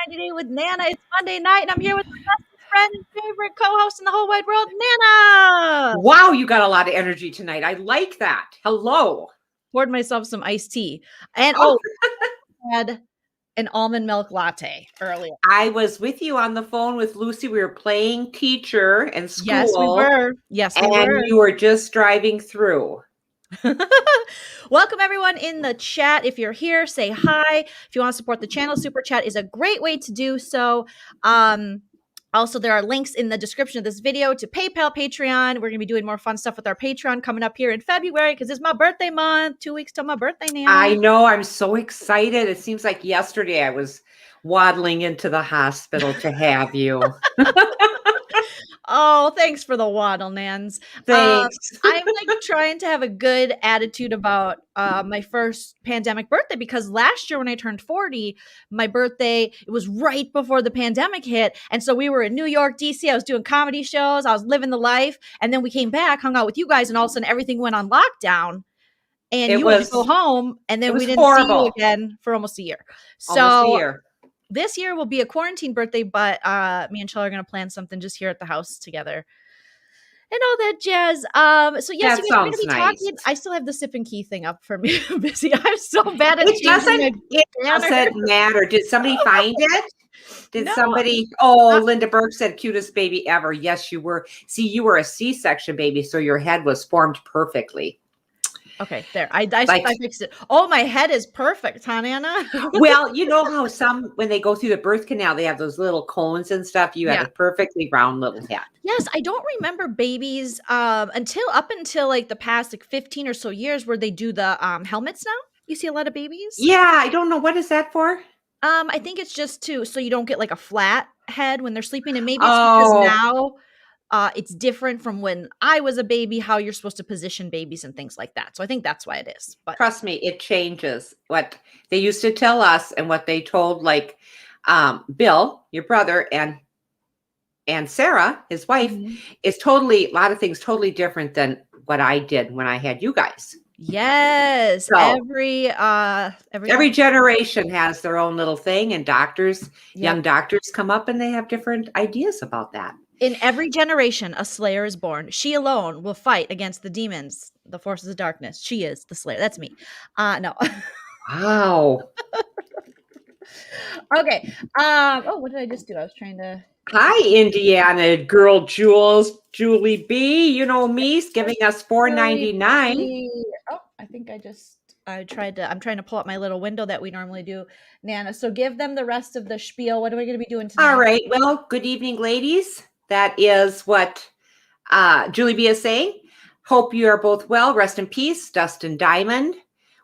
90 Day with Nana. It's Monday night, and I'm here with my best friend and favorite co-host in the whole wide world, Nana. Wow, you got a lot of energy tonight. I like that. Hello. Poured myself some iced tea. And had an almond milk latte earlier. I was with you on the phone with Lucy. We were playing teacher and school. Yes, we were. Yes, we were. And you were just driving through. Welcome everyone in the chat. If you're here, say hi. If you want to support the channel, super chat is a great way to do so. Also, there are links in the description of this video to PayPal, Patreon. We're going to be doing more fun stuff with our Patreon coming up here in February because it's my birthday month. 2 weeks till my birthday now. I know. I'm so excited. It seems like yesterday I was waddling into the hospital to have you. Oh, thanks for the waddle, Nans. Thanks. I'm like trying to have a good attitude about my first pandemic birthday because last year when I turned 40, my birthday, it was right before the pandemic hit. And so we were in New York, DC. I was doing comedy shows. I was living the life. And then we came back, hung out with you guys, and all of a sudden everything went on lockdown. And you had to go home, and then we didn't see you again for almost a year. Almost a year. This year will be a quarantine birthday, but me and Chandler are going to plan something just here at the house together and all that jazz. So yes, we're going to be talking. I still have the sip and key thing up for me. Busy. I'm so bad at it. Doesn't matter. Did somebody find it? Did somebody? Oh, Linda Burke said cutest baby ever. Yes, you were. See, you were a C-section baby, so your head was formed perfectly. Okay, there. I fixed it. Oh, my head is perfect, huh, Nana? Well, you know how some, when they go through the birth canal, they have those little cones and stuff. You had a perfectly round little head. Yes, I don't remember babies until like the past like 15 or so years where they do the helmets now. You see a lot of babies. Yeah, I don't know. What is that for? I think it's just so you don't get like a flat head when they're sleeping, and maybe it's because now it's different from when I was a baby, how you're supposed to position babies and things like that. So I think that's why it is. But trust me, it changes. What they used to tell us and what they told like Bill, your brother, and Sarah, his wife, is totally, a lot of things totally different than what I did when I had you guys. Yes. So, every generation has their own little thing, and doctors, young doctors come up and they have different ideas about that. In every generation, a slayer is born. She alone will fight against the demons, the forces of darkness. She is the slayer. That's me. No. Wow. Okay. Oh, what did I just do? I was trying to. Hi, Indiana girl, Julie B. You know me, giving us $4.99. Oh, I think I'm trying to pull up my little window that we normally do, Nana. So give them the rest of the spiel. What are we going to be doing tonight? All right. Well, good evening, ladies. That is what Julie B is saying. Hope you are both well. Rest in peace, Dustin Diamond.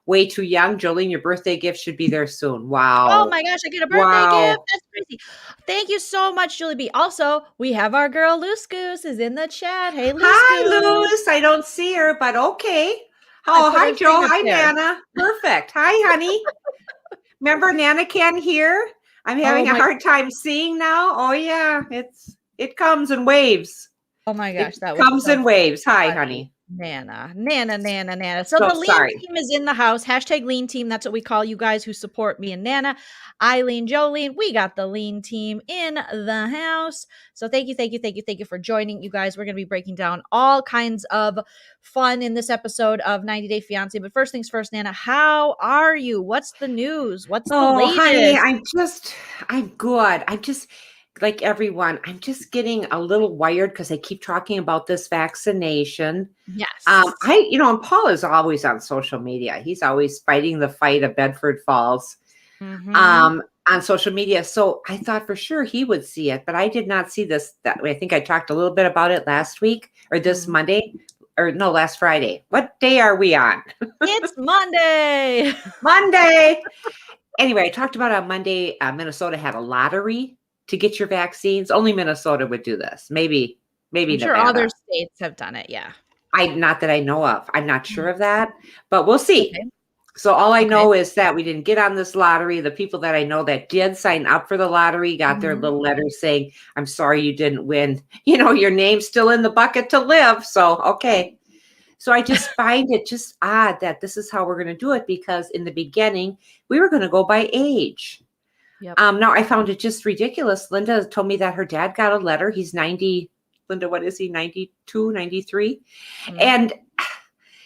Way too young. Joleen, your birthday gift should be there soon. Wow. Oh my gosh, I get a birthday gift. That's crazy. Thank you so much, Julie B. Also, we have our girl Loose Goose is in the chat. Hey, Loose Hi, Goose. Loose. I don't see her, but okay. Oh, hi, Joe. Hi, Nana. Perfect. Hi, honey. Remember, Nana can't hear. I'm having a hard time seeing now. Oh, yeah. It comes in waves. Oh my gosh, that comes in waves. Hi, honey. Nana. So the lean team is in the house. Hashtag lean team. That's what we call you guys who support me and Nana. Eileen, Joleen, we got the lean team in the house. So thank you for joining, you guys. We're going to be breaking down all kinds of fun in this episode of 90 Day Fiancé. But first things first, Nana, how are you? What's the news? What's the latest? Honey, I'm good. I'm just like everyone, I'm just getting a little wired because I keep talking about this vaccination. Yes. And Paul is always on social media. He's always fighting the fight of Bedford Falls on social media. So I thought for sure he would see it, but I did not see this that way. I think I talked a little bit about it last week or this Monday. Or no, last Friday. What day are we on? It's Monday. Anyway, I talked about on Monday, Minnesota had a lottery to get your vaccines. Only Minnesota would do this. Maybe I'm sure other states have done it. Yeah. Not that I know of. I'm not sure of that, but we'll see. Okay. So all I know is that we didn't get on this lottery. The people that I know that did sign up for the lottery got their little letters saying, I'm sorry you didn't win. Your name's still in the bucket to live. So, okay. So I just find it just odd that this is how we're going to do it, because in the beginning, we were going to go by age. Yep. Now I found it just ridiculous. Linda told me that her dad got a letter. He's 90. Linda, what is he? 92, 93. And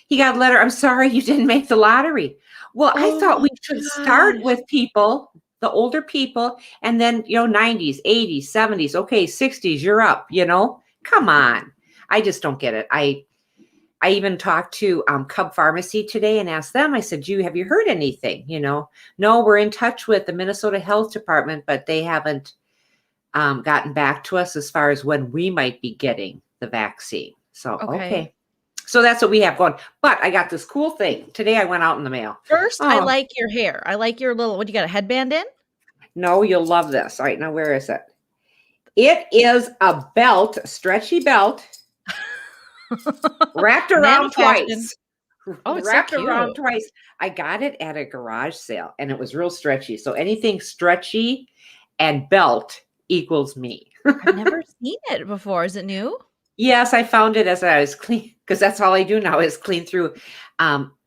he got a letter. I'm sorry you didn't make the lottery. Well, I thought we should start with people, the older people, and then, 90s, 80s, 70s. Okay, 60s, you're up, Come on. I just don't get it. I even talked to Cub Pharmacy today and asked them, I said, have you heard anything? No, we're in touch with the Minnesota Health Department, but they haven't gotten back to us as far as when we might be getting the vaccine. So, okay. So that's what we have going. But I got this cool thing. Today I went out in the mail. First, I like your hair. I like your little, what, you got a headband in? No, you'll love this. All right, now where is it? It is a belt, stretchy belt, wrapped around twice. Oh, it's wrapped so cute. around twice. I got it at a garage sale, and it was real stretchy. So anything stretchy and belt equals me. I've never seen it before. Is it new? Yes, I found it as I was clean, because that's all I do now is clean through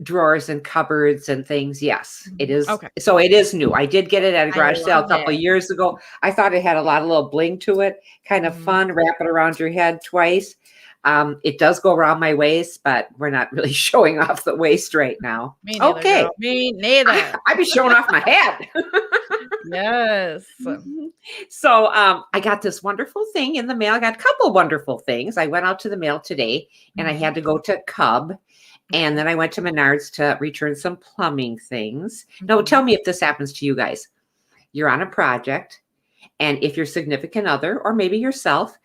drawers and cupboards and things. Yes, it is. Okay. So it is new. I did get it at a garage sale a couple of years ago. I thought it had a lot of little bling to it. Kind of fun. Wrap it around your head twice. It does go around my waist, but we're not really showing off the waist right now. Me neither, okay. Girl. Me neither. I'd be showing off my head. Yes. So I got this wonderful thing in the mail. I got a couple wonderful things. I went out to the mail today and I had to go to Cub. And then I went to Menards to return some plumbing things. Now, tell me if this happens to you guys. You're on a project, and if your significant other, or maybe yourself,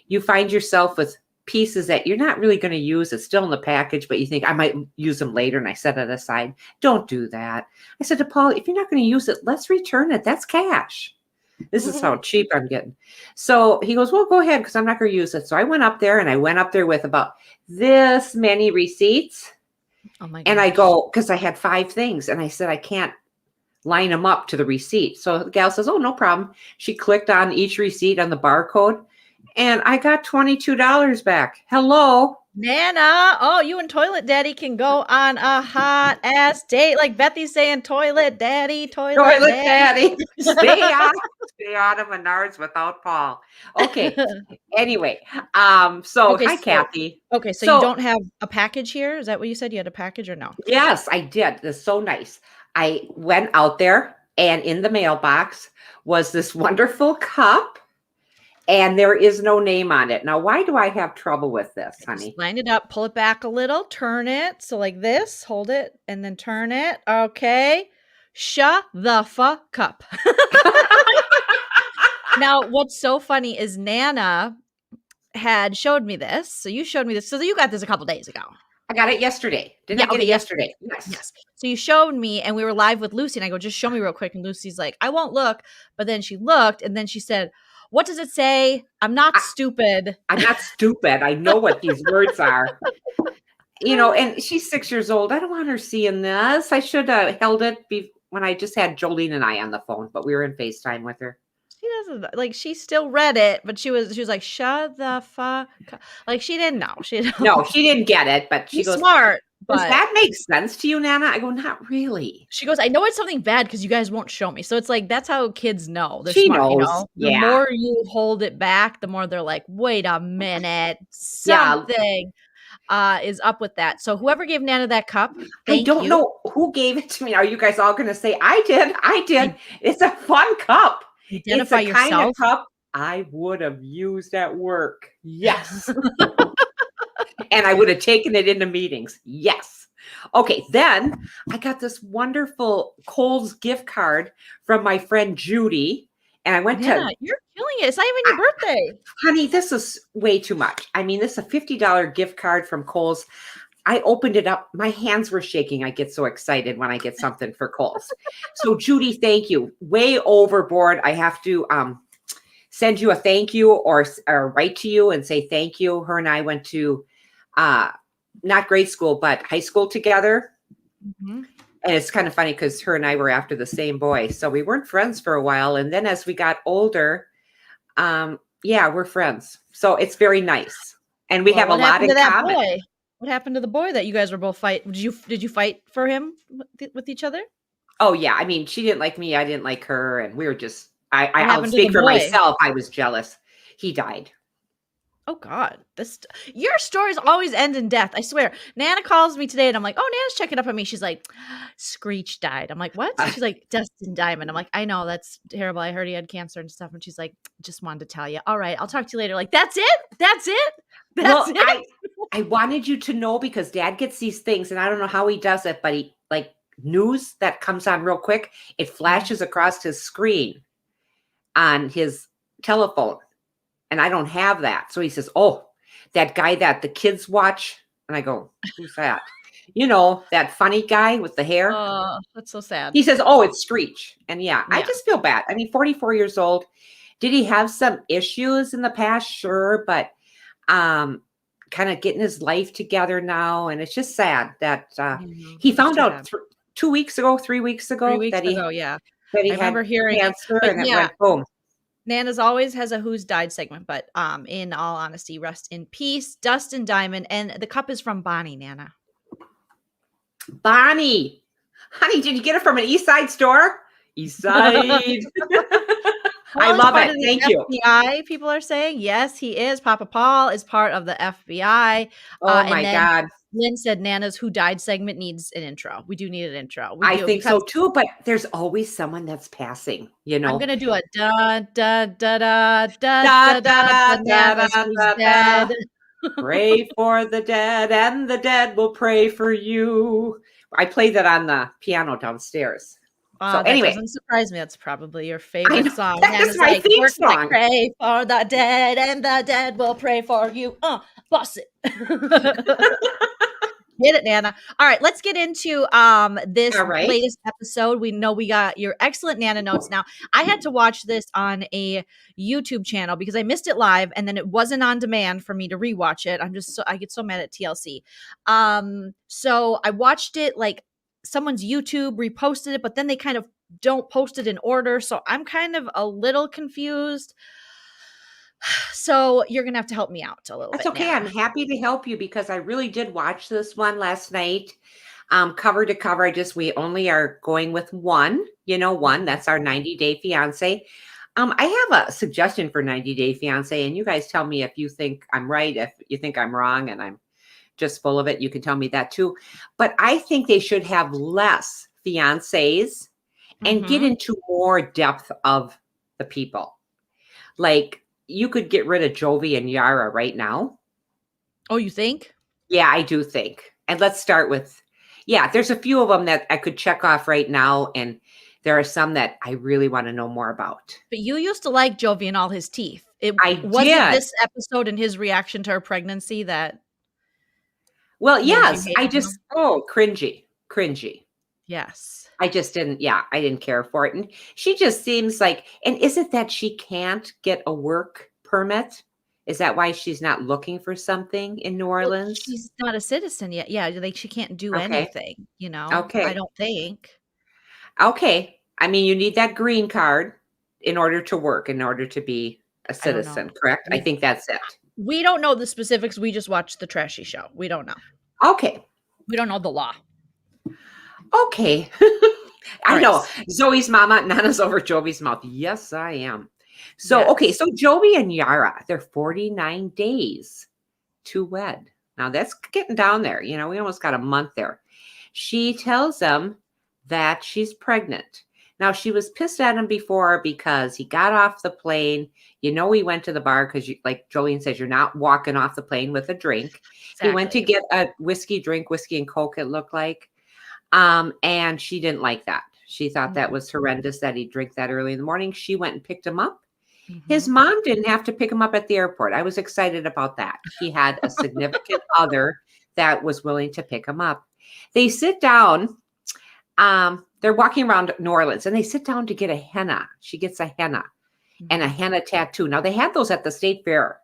you find yourself with pieces that you're not really going to use. It's still in the package, but you think I might use them later, and I set it aside. Don't do that. I said to Paul, if you're not going to use it, let's return it. That's cash. This is how cheap I'm getting. So he goes, well, go ahead, because I'm not going to use it. So I went up there, and I went up there with about this many receipts. Oh my gosh. And I go, because I had 5 things, and I said, I can't line them up to the receipt. So the gal says, oh, no problem. She clicked on each receipt on the barcode, and I got $22 back. Hello. Nana. Oh, you and Toilet Daddy can go on a hot ass date. Like Bethy's saying, Toilet Daddy, Toilet Daddy. Stay out of Menards without Paul. Okay. Anyway, so hi, Kathy. Okay, so you don't have a package here? Is that what you said? You had a package or no? Yes, I did. That's so nice. I went out there, and in the mailbox was this wonderful cup. And there is no name on it. Now, why do I have trouble with this, honey? Just line it up, pull it back a little, turn it. So like this, hold it, and then turn it. Okay. Shut the fuck up. Now, what's so funny is Nana had showed me this. So you showed me this. So you got this a couple days ago. I got it yesterday. Didn't I get it yesterday? Yes. So you showed me, and we were live with Lucy, and I go, just show me real quick. And Lucy's like, I won't look. But then she looked, and then she said, what does it say? I'm not stupid. I'm not stupid. I know what these words are. And she's 6 years old. I don't want her seeing this. I should have held it when I just had Joleen and I on the phone, but we were in FaceTime with her. She doesn't, like, she still read it, but she was like, shut the fuck up. Like, she didn't know. No, she didn't get it, but she goes, smart. Does that make sense to you, Nana? I go, not really. She goes, I know it's something bad because you guys won't show me. So it's like, that's how kids know. They're she smart, knows. The more you hold it back, the more they're like, wait a minute. Something is up with that. So whoever gave Nana that cup, I don't know who gave it to me. Are you guys all going to say, I did. It's a fun cup. Identify it's the yourself. Kind of cup I would have used at work. Yes. And I would have taken it into meetings. Yes. Okay. Then I got this wonderful Kohl's gift card from my friend Judy. And I went to. You're killing it. It's not even your birthday. Honey, this is way too much. I mean, this is a $50 gift card from Kohl's. I opened it up. My hands were shaking. I get so excited when I get something for Kohl's. So Judy, thank you. Way overboard. I have to send you a thank you or write to you and say thank you. Her and I went to not grade school, but high school together. Mm-hmm. And it's kind of funny because her and I were after the same boy. So we weren't friends for a while. And then as we got older, we're friends. So it's very nice. And we have a lot in common. Boy? What happened to the boy that you guys were both fighting? Did you fight for him with each other? Oh, yeah. I mean, she didn't like me. I didn't like her. And we were just I'll speak for myself. I was jealous. He died. Oh God, your stories always end in death. I swear. Nana calls me today and I'm like, oh, Nana's checking up on me. She's like, Screech died. I'm like, what? She's like, Dustin Diamond. I'm like, I know, that's terrible. I heard he had cancer and stuff. And she's like, just wanted to tell you. All right, I'll talk to you later. Like, that's it? That's it? That's it? I wanted you to know because Dad gets these things and I don't know how he does it, but he news that comes on real quick. It flashes across his screen on his telephone. And I don't have that. So he says, oh, that guy that the kids watch. And I go, who's that? You know, that funny guy with the hair. Oh, that's so sad. He says, oh, it's Screech. And yeah, I just feel bad. I mean, 44 years old. Did he have some issues in the past? Sure. But kind of getting his life together now. And it's just sad that he found out 3 weeks ago that he I remember hearing cancer and it went boom. Nana's always has a Who's Died segment, but in all honesty, rest in peace, Dustin Diamond. And the cup is from Bonnie, Nana. Bonnie. Honey, did you get it from an East Side store? East Side. I love it. Thank you. FBI, people are saying. Yes, he is. Papa Paul is part of the FBI. Oh, my God. Lynn said Nana's Who Died segment needs an intro. We do need an intro. I think so too, but there's always someone that's passing, you know. I'm going to do a da, da, da, da, da, da, da, Nana's Who's Dead. Pray for the dead and the dead will pray for you. I played that on the piano downstairs. So anyway, doesn't surprise me. That's probably your favorite song. That is my theme song. Pray for the dead, and the dead will pray for you. Boss it. Get it, Nana. All right, let's get into this latest episode. We know we got your excellent Nana notes. Now, I had to watch this on a YouTube channel because I missed it live, and then it wasn't on demand for me to rewatch it. I get so mad at TLC. So I watched it like someone's YouTube reposted it, but then they kind of don't post it in order. So I'm kind of a little confused. So you're going to have to help me out a little bit. That's okay. Now. I'm happy to help you because I really did watch this one last night. Cover to cover. We only are going with one, that's our 90-Day Fiancé. I have a suggestion for 90-Day Fiancé, and you guys tell me if you think I'm right, if you think I'm wrong, and I'm just full of it. You can tell me that too. But I think they should have less fiancés and get into more depth of the people. Like, you could get rid of Jovi and Yara right now. Oh, you think? Yeah, I do think. And let's start with, there's a few of them that I could check off right now. And there are some that I really want to know more about. But you used to like Jovi and all his teeth. Wasn't this episode and his reaction to her pregnancy that? Well, yes, cringy. Yes. I just didn't, I didn't care for it. And she just seems like, and is it that she can't get a work permit? Is that why she's not looking for something in New Orleans? Well, she's not a citizen yet. Yeah, like she can't do anything, Okay. I don't think. Okay. I mean, you need that green card in order to work, in order to be a citizen, correct? I think that's it. We don't know the specifics. We just watched the trashy show. We don't know. Okay. We don't know the law. Okay. I know. Zoe's mama, Nana's over Jovi's mouth. Yes, I am. So, okay. So Jovi and Yara, they're 49 days to wed. Now that's getting down there. We almost got a month there. She tells them that she's pregnant. Now, she was pissed at him before because he got off the plane. He went to the bar because, like Joleen says, you're not walking off the plane with a drink. Exactly. He went to get a whiskey and Coke, it looked like. And she didn't like that. She thought that was horrendous that he drink that early in the morning. She went and picked him up. His mom didn't have to pick him up at the airport. I was excited about that. He had a significant other that was willing to pick him up. They sit down. They're walking around New Orleans and they sit down to get a henna. She gets a henna and a henna tattoo. Now, they had those at the state fair.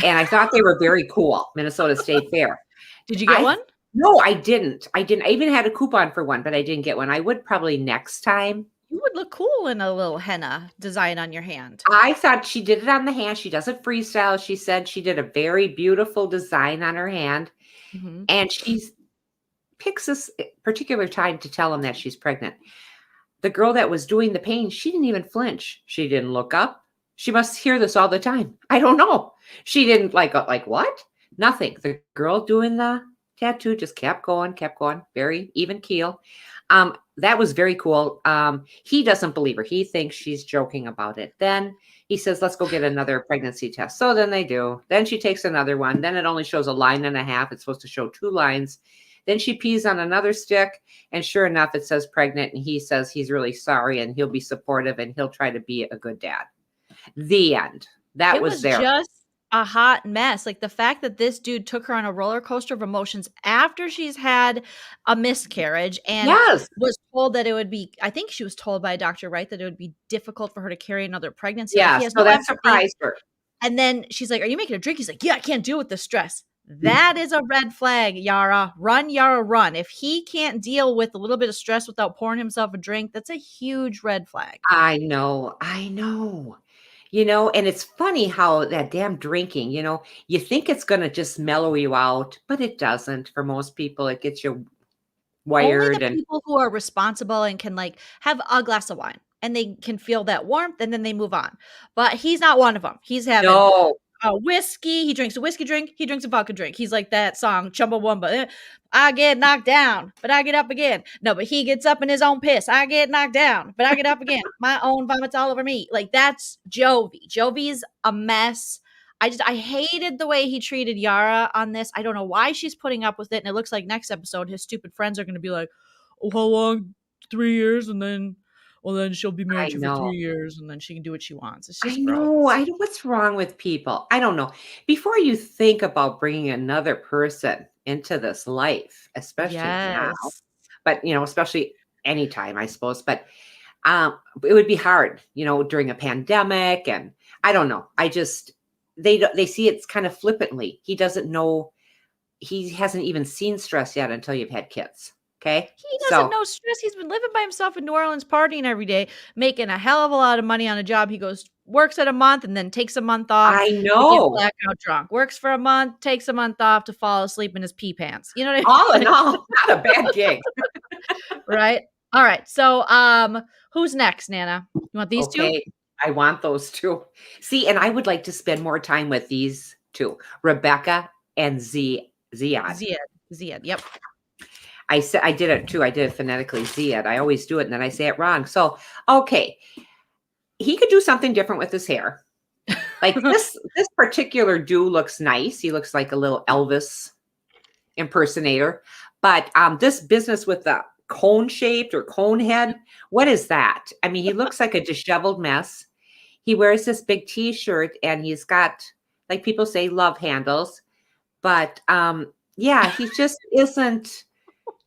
And I thought they were very cool, Minnesota State Fair. Did you get one? No, I didn't. I even had a coupon for one, but I didn't get one. I would probably next time. You would look cool in a little henna design on your hand. I thought she did it on the hand. She does it freestyle. She said she did a very beautiful design on her hand. And she picks this particular time to tell him that she's pregnant. the girl that was doing the pain, she didn't even flinch. She didn't look up. She must hear this all the time. I don't know. She didn't like what? Nothing. The girl doing the tattoo just kept going, very even keel. That was very cool. He doesn't believe her. He thinks she's joking about it. Then he says, let's go get another pregnancy test. So then they do. Then she takes another one. Then it only shows a line and a half. It's supposed to show 2 lines. Then she pees on another stick. And sure enough, it says pregnant. And he says he's really sorry and he'll be supportive and he'll try to be a good dad. The end. That was there. Just a hot mess. Like the fact that this dude took her on a roller coaster of emotions after she's had a miscarriage and was told that it would be, I think she was told by a doctor, right, that it would be difficult for her to carry another pregnancy. Yeah, so that surprised her. And then she's like, are you making a drink? He's like, yeah, I can't deal with the stress. That is a red flag, Yara. Run, Yara, run. If he can't deal with a little bit of stress without pouring himself a drink, that's a huge red flag. I know. And it's funny how that damn drinking, you think it's going to just mellow you out, but it doesn't. For most people, it gets you wired. Only the people who are responsible and can like have a glass of wine and they can feel that warmth and then they move on. But he's not one of them. He's having a whiskey. He drinks a whiskey drink. He drinks a vodka drink. He's like that song, Chumbawamba. I get knocked down, but I get up again. No, but he gets up in his own piss. I get knocked down, but I get up again. My own vomits all over me. Like that's Jovi. Jovi's a mess. I hated the way he treated Yara on this. I don't know why she's putting up with it. And it looks like next episode, his stupid friends are going to be like, oh, how long? 3 years. And then, then she'll be married to you for 3 years and then she can do what she wants. It's just gross. What's wrong with people? I don't know. Before you think about bringing another person into this life, especially now, but, especially anytime, I suppose, but it would be hard, during a pandemic. And I don't know. They see it's kind of flippantly. He doesn't know. He hasn't even seen stress yet until you've had kids. Okay. He doesn't know stress. He's been living by himself in New Orleans, partying every day, making a hell of a lot of money on a job. He works at a month and then takes a month off. I know. To get blackout drunk. Works for a month, takes a month off to fall asleep in his pee pants. You know what I mean? All in all, not a bad gig. Right. All right. So, who's next, Nana? You want these two? I want those two. See, and I would like to spend more time with these two, Rebecca and Ziad. Ziad. Yep. I did it too. I did it phonetically, Ziad. I always do it, and then I say it wrong. So, okay, he could do something different with his hair. Like this particular dude looks nice. He looks like a little Elvis impersonator. But this business with the cone-shaped or cone head, what is that? I mean, he looks like a disheveled mess. He wears this big T-shirt, and he's got, like people say, love handles. But he just isn't.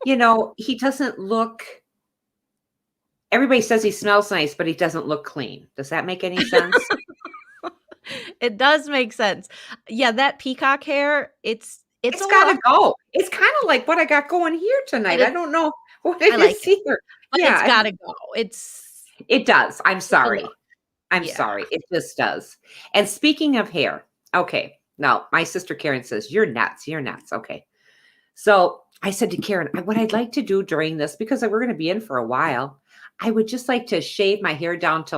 He doesn't look, everybody says he smells nice, but he doesn't look clean. Does that make any sense? It does make sense. Yeah, that peacock hair, it's got to go. It's kind of like what I got going here tonight. I don't know what it is here. But it's got to go. It does. I'm sorry. I'm sorry. It just does. And speaking of hair, okay. Now, my sister Karen says, you're nuts. You're nuts. Okay. So I said to Karen, what I'd like to do during this, because we're going to be in for a while, I would just like to shave my hair down to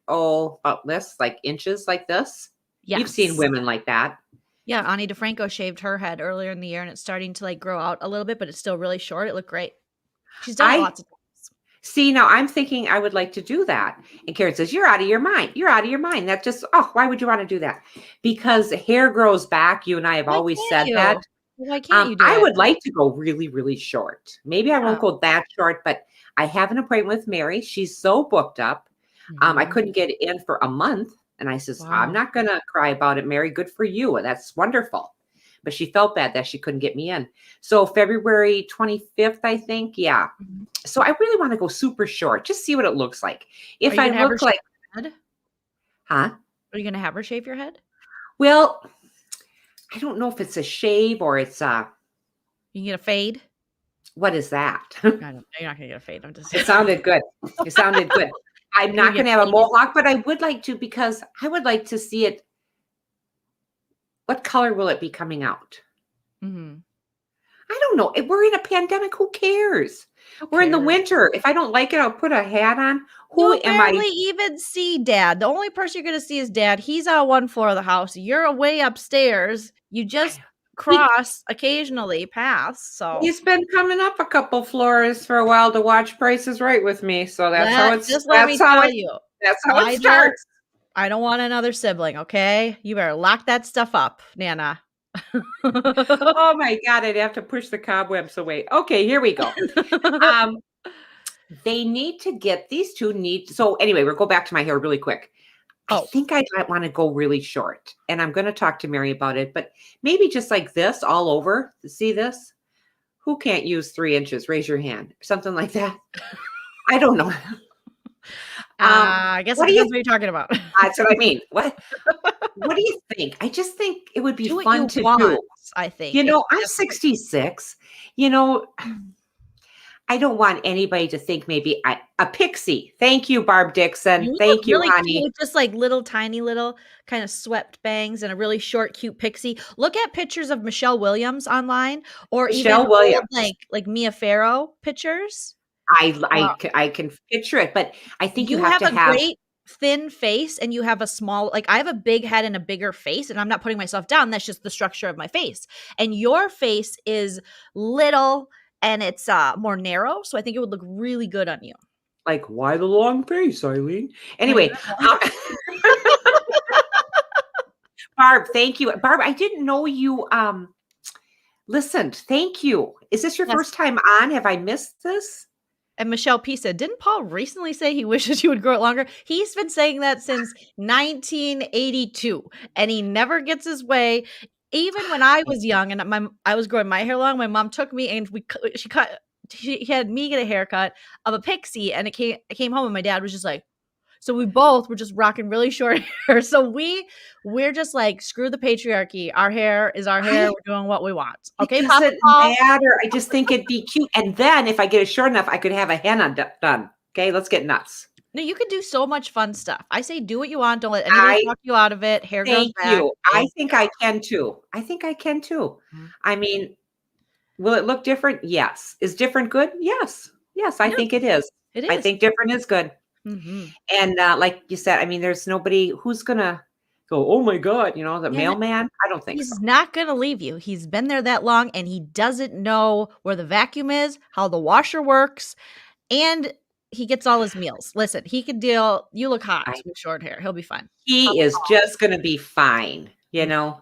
about this, like inches like this. Yes. You've seen women like that. Yeah. Ani DeFranco shaved her head earlier in the year and it's starting to grow out a little bit, but it's still really short. It looked great. She's done lots of times. See, now I'm thinking I would like to do that. And Karen says, you're out of your mind. You're out of your mind. That just, why would you want to do that? Because hair grows back. You and I have always said that. Why can't you do I would like to go really, really short. Maybe I won't go that short, but I have an appointment with Mary. She's so booked up. I couldn't get in for a month. And I says, I'm not going to cry about it, Mary. Good for you. That's wonderful. But she felt bad that she couldn't get me in. So February 25th, I think. Yeah. So I really want to go super short. Just see what it looks like. If I look like, Are you going to have her shave your head? Well, I don't know if it's a shave or it's You can get a fade. What is that? You're not going to get a fade. It sounded good. It sounded good. I'm not going to have a mohawk, but I would like to because I would like to see it. What color will it be coming out? Mm-hmm. I don't know. We're in a pandemic. Who cares? We're in the winter. If I don't like it, I'll put a hat on. Who am I? You barely even see Dad. The only person you're going to see is Dad. He's on one floor of the house. You're way upstairs. You just cross occasionally paths. So he's been coming up a couple floors for a while to watch Price is Right with me. So that's how it's. Just let me tell you. That's how it starts. I don't want another sibling. Okay, you better lock that stuff up, Nana. Oh my God, I'd have to push the cobwebs away. Okay, here we go. They need to get, these two need, so anyway, we'll go back to my hair really quick. I think I might want to go really short, and I'm going to talk to Mary about it, but maybe just like this all over. See this? Who can't use 3 inches? Raise your hand. Something like that. I don't know. I guess it depends what you're talking about. That's what I mean. What do you think? I just think it would be fun to do. I think. You know, I'm 66. You know, I don't want anybody to think maybe a pixie. Thank you, Barb Dixon. Thank you, honey. Cute, just like little tiny little kind of swept bangs and a really short, cute pixie. Look at pictures of Michelle Williams online, or even old, like Mia Farrow pictures. I can picture it, but I think you have to have a great thin face, and you have a small, like I have a big head and a bigger face, and I'm not putting myself down. That's just the structure of my face. And your face is little and it's more narrow, so I think it would look really good on you. Like, why the long face, Eileen? Anyway, Barb, thank you. Barb, I didn't know you listened. Thank you. Is this your first time on? Have I missed this? And Michelle P said, didn't Paul recently say he wishes you would grow it longer? He's been saying that since 1982, and he never gets his way. Even when I was young and I was growing my hair long, my mom took me and she had me get a haircut of a pixie, and I came home and my dad was just like, so we both were just rocking really short hair. So we're just like, screw the patriarchy. Our hair is our hair. We're doing what we want. Okay, it doesn't matter. I just think it'd be cute. And then if I get it short enough, I could have a henna done. Okay, let's get nuts. No, you can do so much fun stuff. I say do what you want. Don't let anybody talk you out of it. Hair grows back. Thank you. I think I can too. Mm-hmm. I mean, will it look different? Yes. Is different good? Yes. Yes, I think it is. It is. I think different is good. Mm-hmm. And like you said, I mean, there's nobody who's going to go, oh my God, you know, the mailman. I don't think he's not going to leave you. He's been there that long, and he doesn't know where the vacuum is, how the washer works, and he gets all his meals. Listen, he can deal. You look hot with short hair. He'll be fine. He is just going to be fine. You know,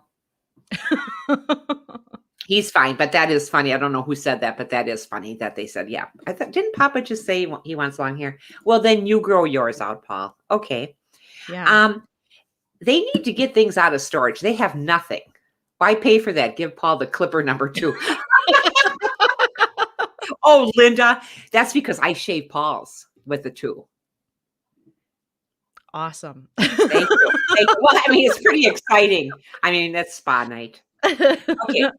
he's fine. But that is funny. I don't know who said that, but that is funny that they said, yeah. I thought, didn't Papa just say he wants long hair? Well, then you grow yours out, Paul. Okay. Yeah. They need to get things out of storage. They have nothing. Why pay for that? Give Paul the clipper number 2. Oh, Linda, that's because I shave Paul's with the 2. Awesome. Thank you. Well, I mean, it's pretty exciting. I mean, that's spa night. Okay.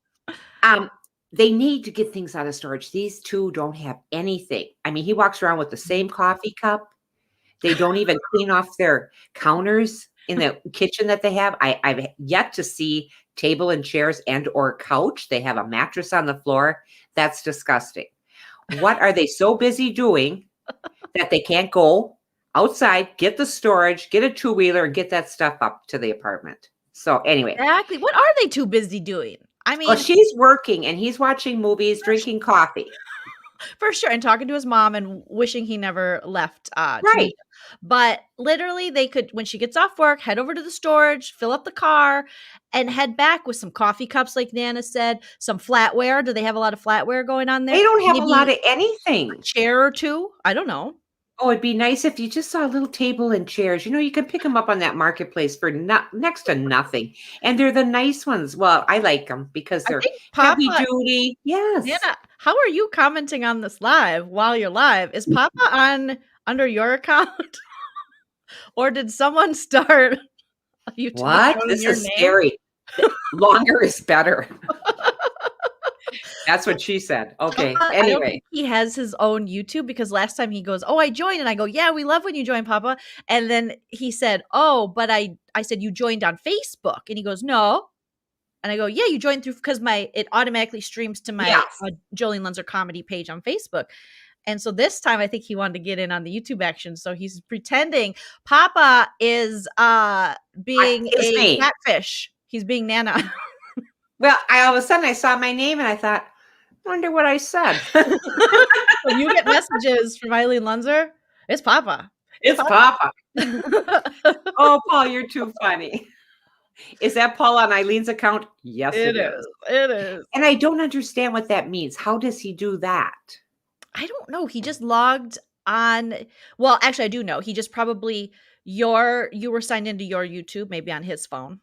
They need to get things out of storage. These 2 don't have anything. I mean, he walks around with the same coffee cup. They don't even clean off their counters in the kitchen that they have. I've yet to see table and chairs and or couch. They have a mattress on the floor. That's disgusting. What are they so busy doing that they can't go outside, get the storage, get a 2-wheeler, and get that stuff up to the apartment? So anyway. Exactly. What are they too busy doing? I mean, well, she's working and he's watching movies, drinking coffee. For sure. And talking to his mom and wishing he never left. Right. But literally they could, when she gets off work, head over to the storage, fill up the car, and head back with some coffee cups, like Nana said, some flatware. Do they have a lot of flatware going on there? They don't have a lot of anything. A chair or 2. I don't know. Oh, it'd be nice if you just saw a little table and chairs. You know, you can pick them up on that marketplace for next to nothing. And they're the nice ones. Well, I like them because they're heavy duty. Yes. Nana, how are you commenting on this live while you're live? Is Papa on under your account? Or did someone start a YouTube? What? This is scary. Longer is better. That's what she said. Okay. Anyway, he has his own YouTube, because last time he goes, oh, I joined, and I go, yeah, we love when you join, Papa. And then he said, oh, but I said, you joined on Facebook. And he goes, no. And I go, yeah, you joined through because it automatically streams to my Joleen Lunzer comedy page on Facebook. And so this time I think he wanted to get in on the YouTube action. So he's pretending Papa is being a catfish. He's being Nana. Well, all of a sudden I saw my name and I thought, I wonder what I said. When you get messages from Eileen Lunzer, it's Papa. It's Papa. Oh, Paul, you're too funny. Is that Paul on Eileen's account? Yes, it is. It is. And I don't understand what that means. How does he do that? I don't know. He just logged on. Well, actually, I do know. He just probably you were signed into your YouTube, maybe on his phone.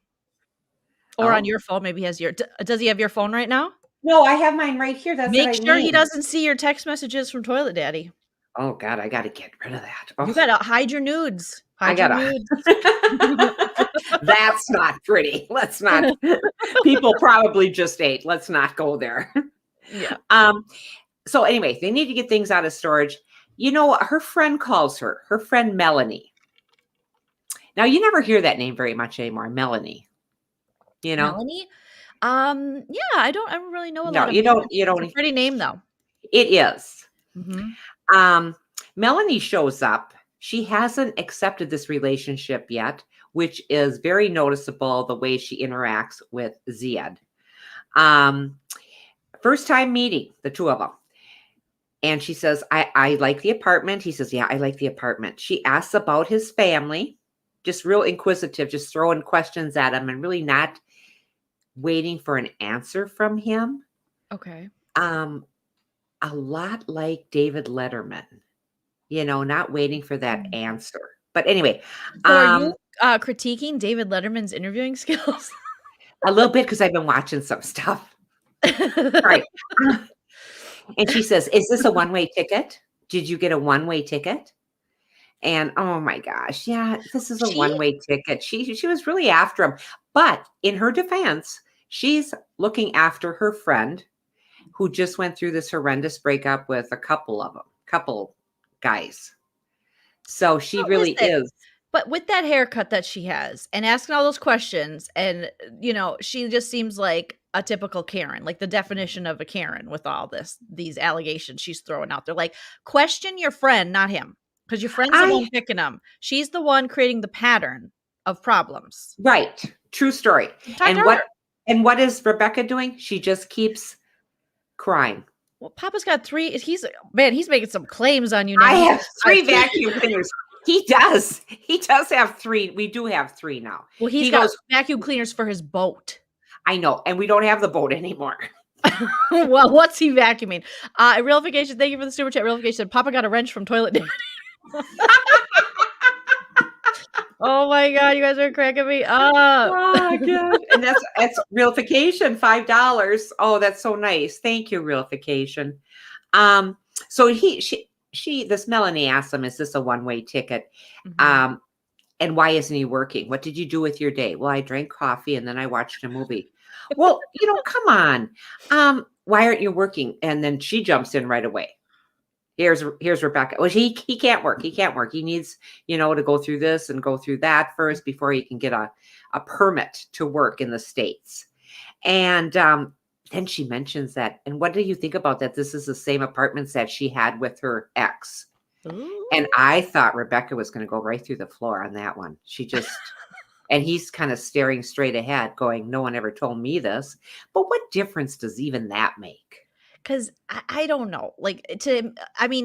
Or on your phone. Maybe he has does he have your phone right now? No, I have mine right here. That's Make sure he doesn't see your text messages from Toilet Daddy. Oh God, I got to get rid of that. Oh. You got to hide your nudes. Nudes. That's not pretty. Let's not. People probably just ate. Let's not go there. Yeah. So anyway, they need to get things out of storage. You know, her friend calls her friend Melanie. Now you never hear that name very much anymore, Melanie. You know, Melanie. Yeah, I don't really know a lot. You don't. It's a pretty name though. It is. Mm-hmm. Melanie shows up. She hasn't accepted this relationship yet, which is very noticeable the way she interacts with Ziad. First time meeting the two of them. And she says, I like the apartment. He says, yeah, I like the apartment. She asks about his family, just real inquisitive, just throwing questions at him and really not waiting for an answer from him. Okay. A lot like David Letterman, you know, not waiting for that answer. But anyway. So are you critiquing David Letterman's interviewing skills? A little bit, because I've been watching some stuff. Right. And she says, is this a one-way ticket? Did you get a one-way ticket? And oh my gosh, yeah, this is a one-way ticket. She was really after him. But in her defense, she's looking after her friend who just went through this horrendous breakup with a couple guys. So she really is. But with that haircut that she has and asking all those questions, and, you know, she just seems like a typical Karen, like the definition of a Karen with all these allegations she's throwing out there. Like, question your friend, not him, because your friend's the one picking them. She's the one creating the pattern of problems. Right. True story. And what is Rebecca doing? She just keeps crying. Well, Papa's got 3. He's making some claims on you now. I have 3 vacuum cleaners. He does have 3. We do have 3 now. Well, he got vacuum cleaners for his boat. I know. And we don't have the boat anymore. Well, what's he vacuuming? Realification. Thank you for the super chat. Realification said Papa got a wrench from Toilet Daddy. Oh my God, you guys are cracking me up. Oh God. And that's Realification, $5. Oh, that's so nice. Thank you, Realification. So this Melanie asked him, is this a one-way ticket? Mm-hmm. And why isn't he working? What did you do with your day? Well, I drank coffee and then I watched a movie. Well, you know, come on. Why aren't you working? And then she jumps in right away. Here's Rebecca. Well, he can't work. He can't work. He needs, you know, to go through this and go through that first before he can get a permit to work in the States. And then she mentions that. And what do you think about that? This is the same apartments that she had with her ex. Ooh. And I thought Rebecca was going to go right through the floor on that one. She just, and he's kind of staring straight ahead going, no one ever told me this. But what difference does even that make? Because I don't know,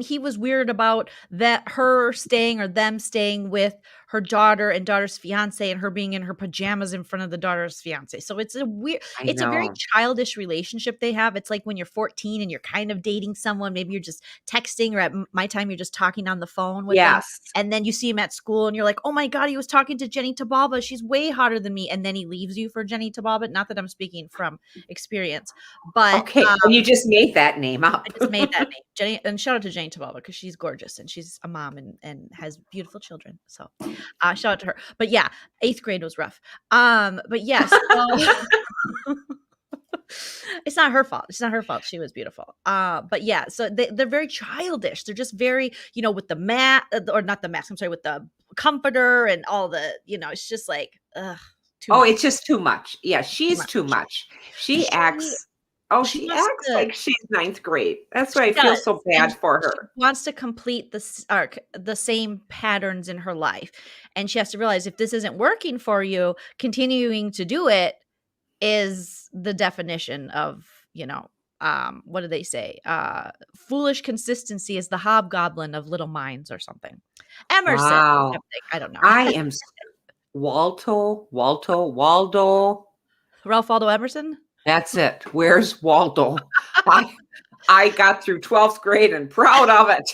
he was weird about that, her staying or them staying with her daughter and daughter's fiance and her being in her pajamas in front of the daughter's fiance. So it's a very childish relationship they have. It's like when you're 14 and you're kind of dating someone, maybe you're just texting, or at my time, you're just talking on the phone with them. And then you see him at school and you're like, oh my God, he was talking to Jenny Tabalba. She's way hotter than me. And then he leaves you for Jenny Tabalba. Not that I'm speaking from experience, but okay. And you just made that name up. I just made that name. Jenny, and shout out to Jenny Tabalba because she's gorgeous and she's a mom and has beautiful children. So shout out to her. But yeah, 8th grade was rough. But yes, it's not her fault. It's not her fault. She was beautiful. But yeah, so they're very childish. They're just very, you know, with the mat, or not the mask. I'm sorry, with the comforter and all the, you know, it's just like, It's just too much. Yeah, she's too much. She acts like she's ninth grade. That's why I feel so bad for her. She wants to complete the same patterns in her life. And she has to realize if this isn't working for you, continuing to do it is the definition of, what do they say? Foolish consistency is the hobgoblin of little minds or something. Emerson. Wow. I don't know. I am Waldo. Ralph Waldo Emerson? That's it. Where's Waldo? I got through 12th grade and proud of it.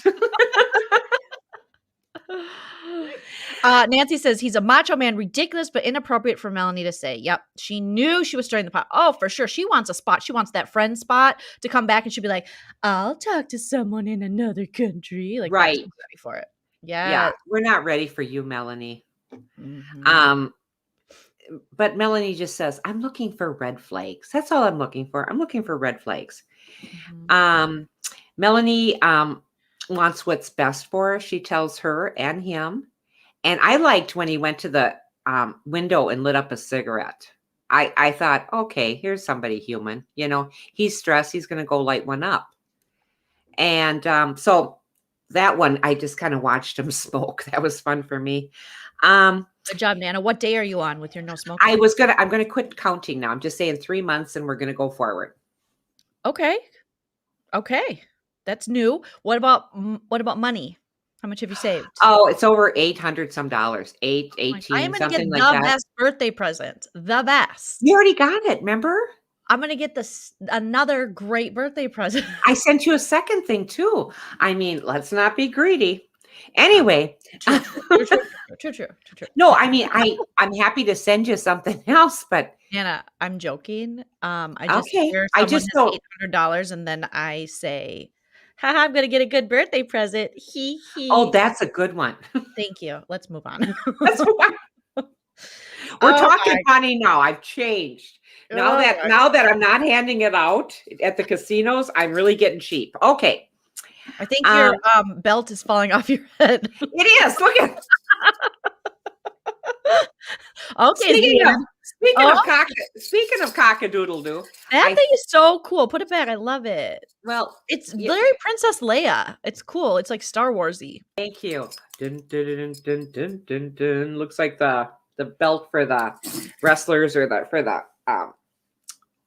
Nancy says he's a macho man, ridiculous but inappropriate for Melanie to say. Yep, she knew she was stirring the pot. Oh, for sure. She wants a spot. She wants that friend spot to come back, and she'd be like, "I'll talk to someone in another country." Like, right, ready for it. Yeah, we're not ready for you, Melanie. Mm-hmm. But Melanie just says, "I'm looking for red flags. That's all I'm looking for. I'm looking for red flags." Mm-hmm. Melanie wants what's best for her. She tells her and him. And I liked when he went to the window and lit up a cigarette. I thought, okay, here's somebody human. He's stressed. He's going to go light one up. And so that one, I just kind of watched him smoke. That was fun for me. Good job, Nana. What day are you on with your no smoking? I'm going to quit counting now. I'm just saying 3 months and we're going to go forward. Okay. That's new. What about money? How much have you saved? Oh, it's over $800 some dollars. 18, I am going to get like the best birthday present. The best. You already got it, remember? I'm going to get another great birthday present. I sent you a second thing too. I mean, let's not be greedy. Anyway. True. No, I mean, I'm happy to send you something else, but Anna, I'm joking. I just $800 and then I say, haha, I'm going to get a good birthday present. He. Oh, that's a good one. Thank you. Let's move on. We're talking money now. I've changed. Now that I'm not handing it out at the casinos, I'm really getting cheap. Okay. I think your belt is falling off your head. It is. Look at it. Okay. Speaking of cock-a-doodle-doo. That thing is so cool. Put it back. I love it. Well, it's very Princess Leia. It's cool. It's like Star Wars-y. Thank you. Dun, dun, dun, dun, dun, dun. Looks like the belt for the wrestlers or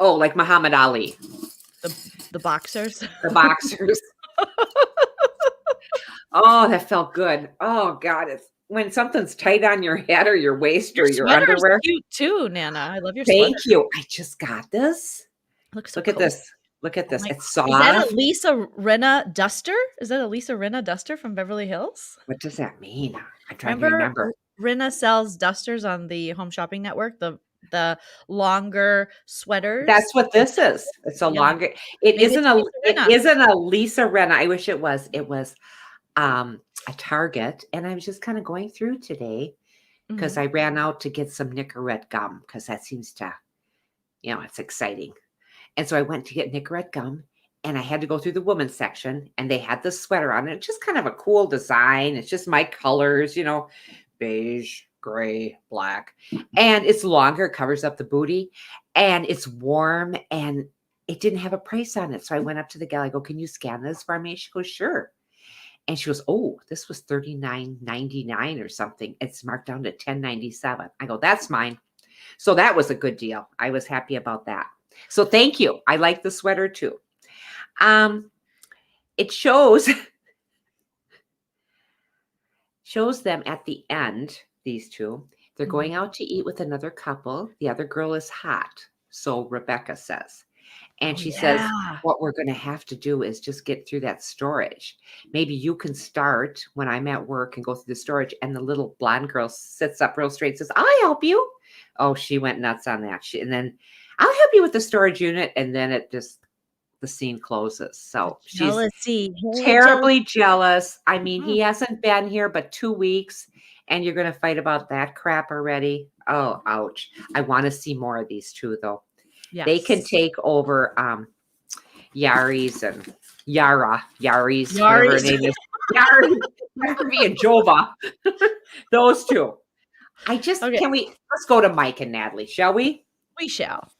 like Muhammad Ali. The boxers. The boxers. Oh, that felt good. Oh God, it's when something's tight on your head or your waist or your underwear. Cute too, Nana. I love your Thank sweater. you. I just got this. Look at this. Look at this. It's soft. Is that a Lisa Rinna duster? Is that a Lisa Rinna duster from Beverly Hills? What does that mean? I'm trying to remember. Rinna sells dusters on the Home Shopping Network. The longer sweaters. That's what this is. It's a longer. It isn't a Lisa Rinna. I wish it was. It was a Target, and I was just kind of going through today because I ran out to get some Nicorette gum because that seems to, it's exciting. And so I went to get Nicorette gum, and I had to go through the women's section, and they had this sweater on it. It's just kind of a cool design. It's just my colors, beige, gray, black, and it's longer, covers up the booty, and it's warm, and it didn't have a price on it. So I went up to the gal. I go, "Can you scan this for me?" She goes, "Sure." And she goes, "Oh, this was $39.99 or something. It's marked down to $10.97. I go, "That's mine." So that was a good deal. I was happy about that. So thank you. I like the sweater too. It shows them at the end, these two. They're going out to eat with another couple. The other girl is hot. So Rebecca says. And she says, what we're going to have to do is just get through that storage. Maybe you can start when I'm at work and go through the storage. And the little blonde girl sits up real straight and says, "I'll help you." Oh, she went nuts on that. And then, "I'll help you with the storage unit." And then the scene closes. So she's terribly jealous. I mean, he hasn't been here but 2 weeks. And you're going to fight about that crap already. Oh, ouch. I want to see more of these two, though. Yes. They can take over Yari's and Yari's, whatever her name is. Yari and Jova. Those two. let's go to Mike and Natalie, shall we? We shall.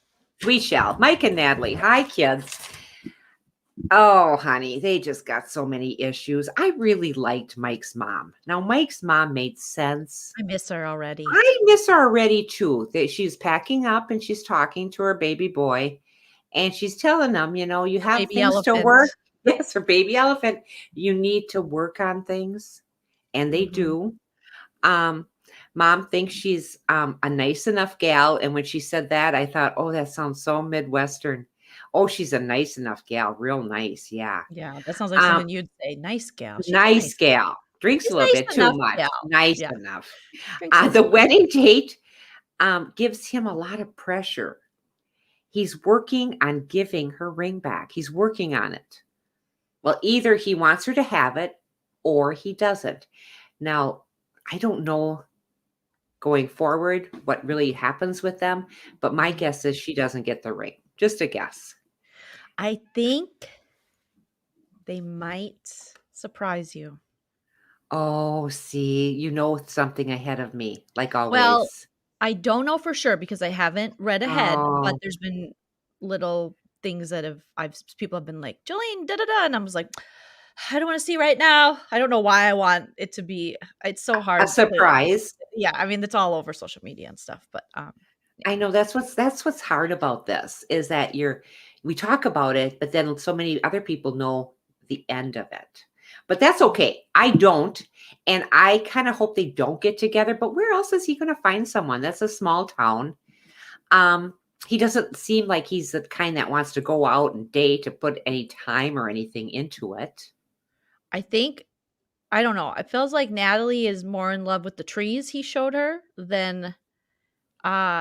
We shall. Mike and Natalie. Hi, kids. Oh, honey, they just got so many issues. I really liked Mike's mom. Now, Mike's mom made sense. I miss her already. I miss her already, too. She's packing up and she's talking to her baby boy. And she's telling him, you have baby things elephant. to work. Yes, her baby elephant. You need to work on things. And they do. Mom thinks she's a nice enough gal. And when she said that, I thought, oh, that sounds so Midwestern. Oh, she's a nice enough gal. Real nice. Yeah. Yeah. That sounds like something you'd say. Nice gal. Nice gal. Drinks a little bit too much. Gal. Nice enough. The wedding date gives him a lot of pressure. He's working on giving her ring back. He's working on it. Well, either he wants her to have it or he doesn't. Now, I don't know going forward what really happens with them, but my guess is she doesn't get the ring. Just a guess. I think they might surprise you. Oh, see, something ahead of me, like always. Well, I don't know for sure because I haven't read ahead, but there's been little things that people have been like, Joleen, da-da-da, and I was like, I don't want to see right now. I don't know why I want it to be. It's so hard. A surprise. Yeah, I mean, it's all over social media and stuff, but I know that's what's hard about this is that we talk about it, but then so many other people know the end of it. But that's okay. I don't. And I kind of hope they don't get together. But where else is he going to find someone? That's a small town. He doesn't seem like he's the kind that wants to go out and date to put any time or anything into it. I don't know. It feels like Natalie is more in love with the trees he showed her than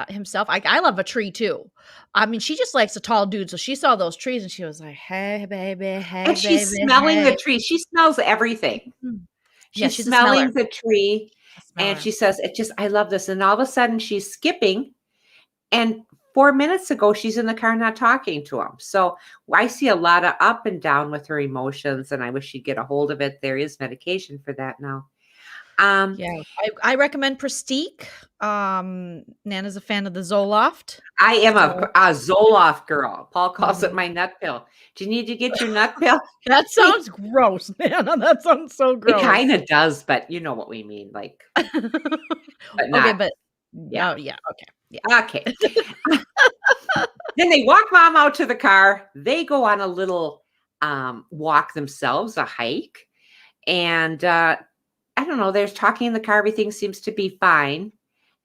himself. I love a tree too. I mean, she just likes a tall dude. So she saw those trees and she was like, hey, baby, hey, and she's smelling the tree. She smells everything. She's smelling the tree. And she says, I love this. And all of a sudden she's skipping. And 4 minutes ago, she's in the car not talking to him. So I see a lot of up and down with her emotions. And I wish she'd get a hold of it. There is medication for that now. I recommend Prestique. Nana's a fan of the Zoloft. I am a Zoloft girl. Paul calls it my nut pill. Do you need to get your nut pill? That sounds gross, Nana. That sounds so gross. It kind of does, but you know what we mean. Like, but not. Okay, but yeah. Okay. Yeah. Okay. Then they walk mom out to the car. They go on a little walk themselves, a hike. And I don't know, there's talking in the car. Everything seems to be fine.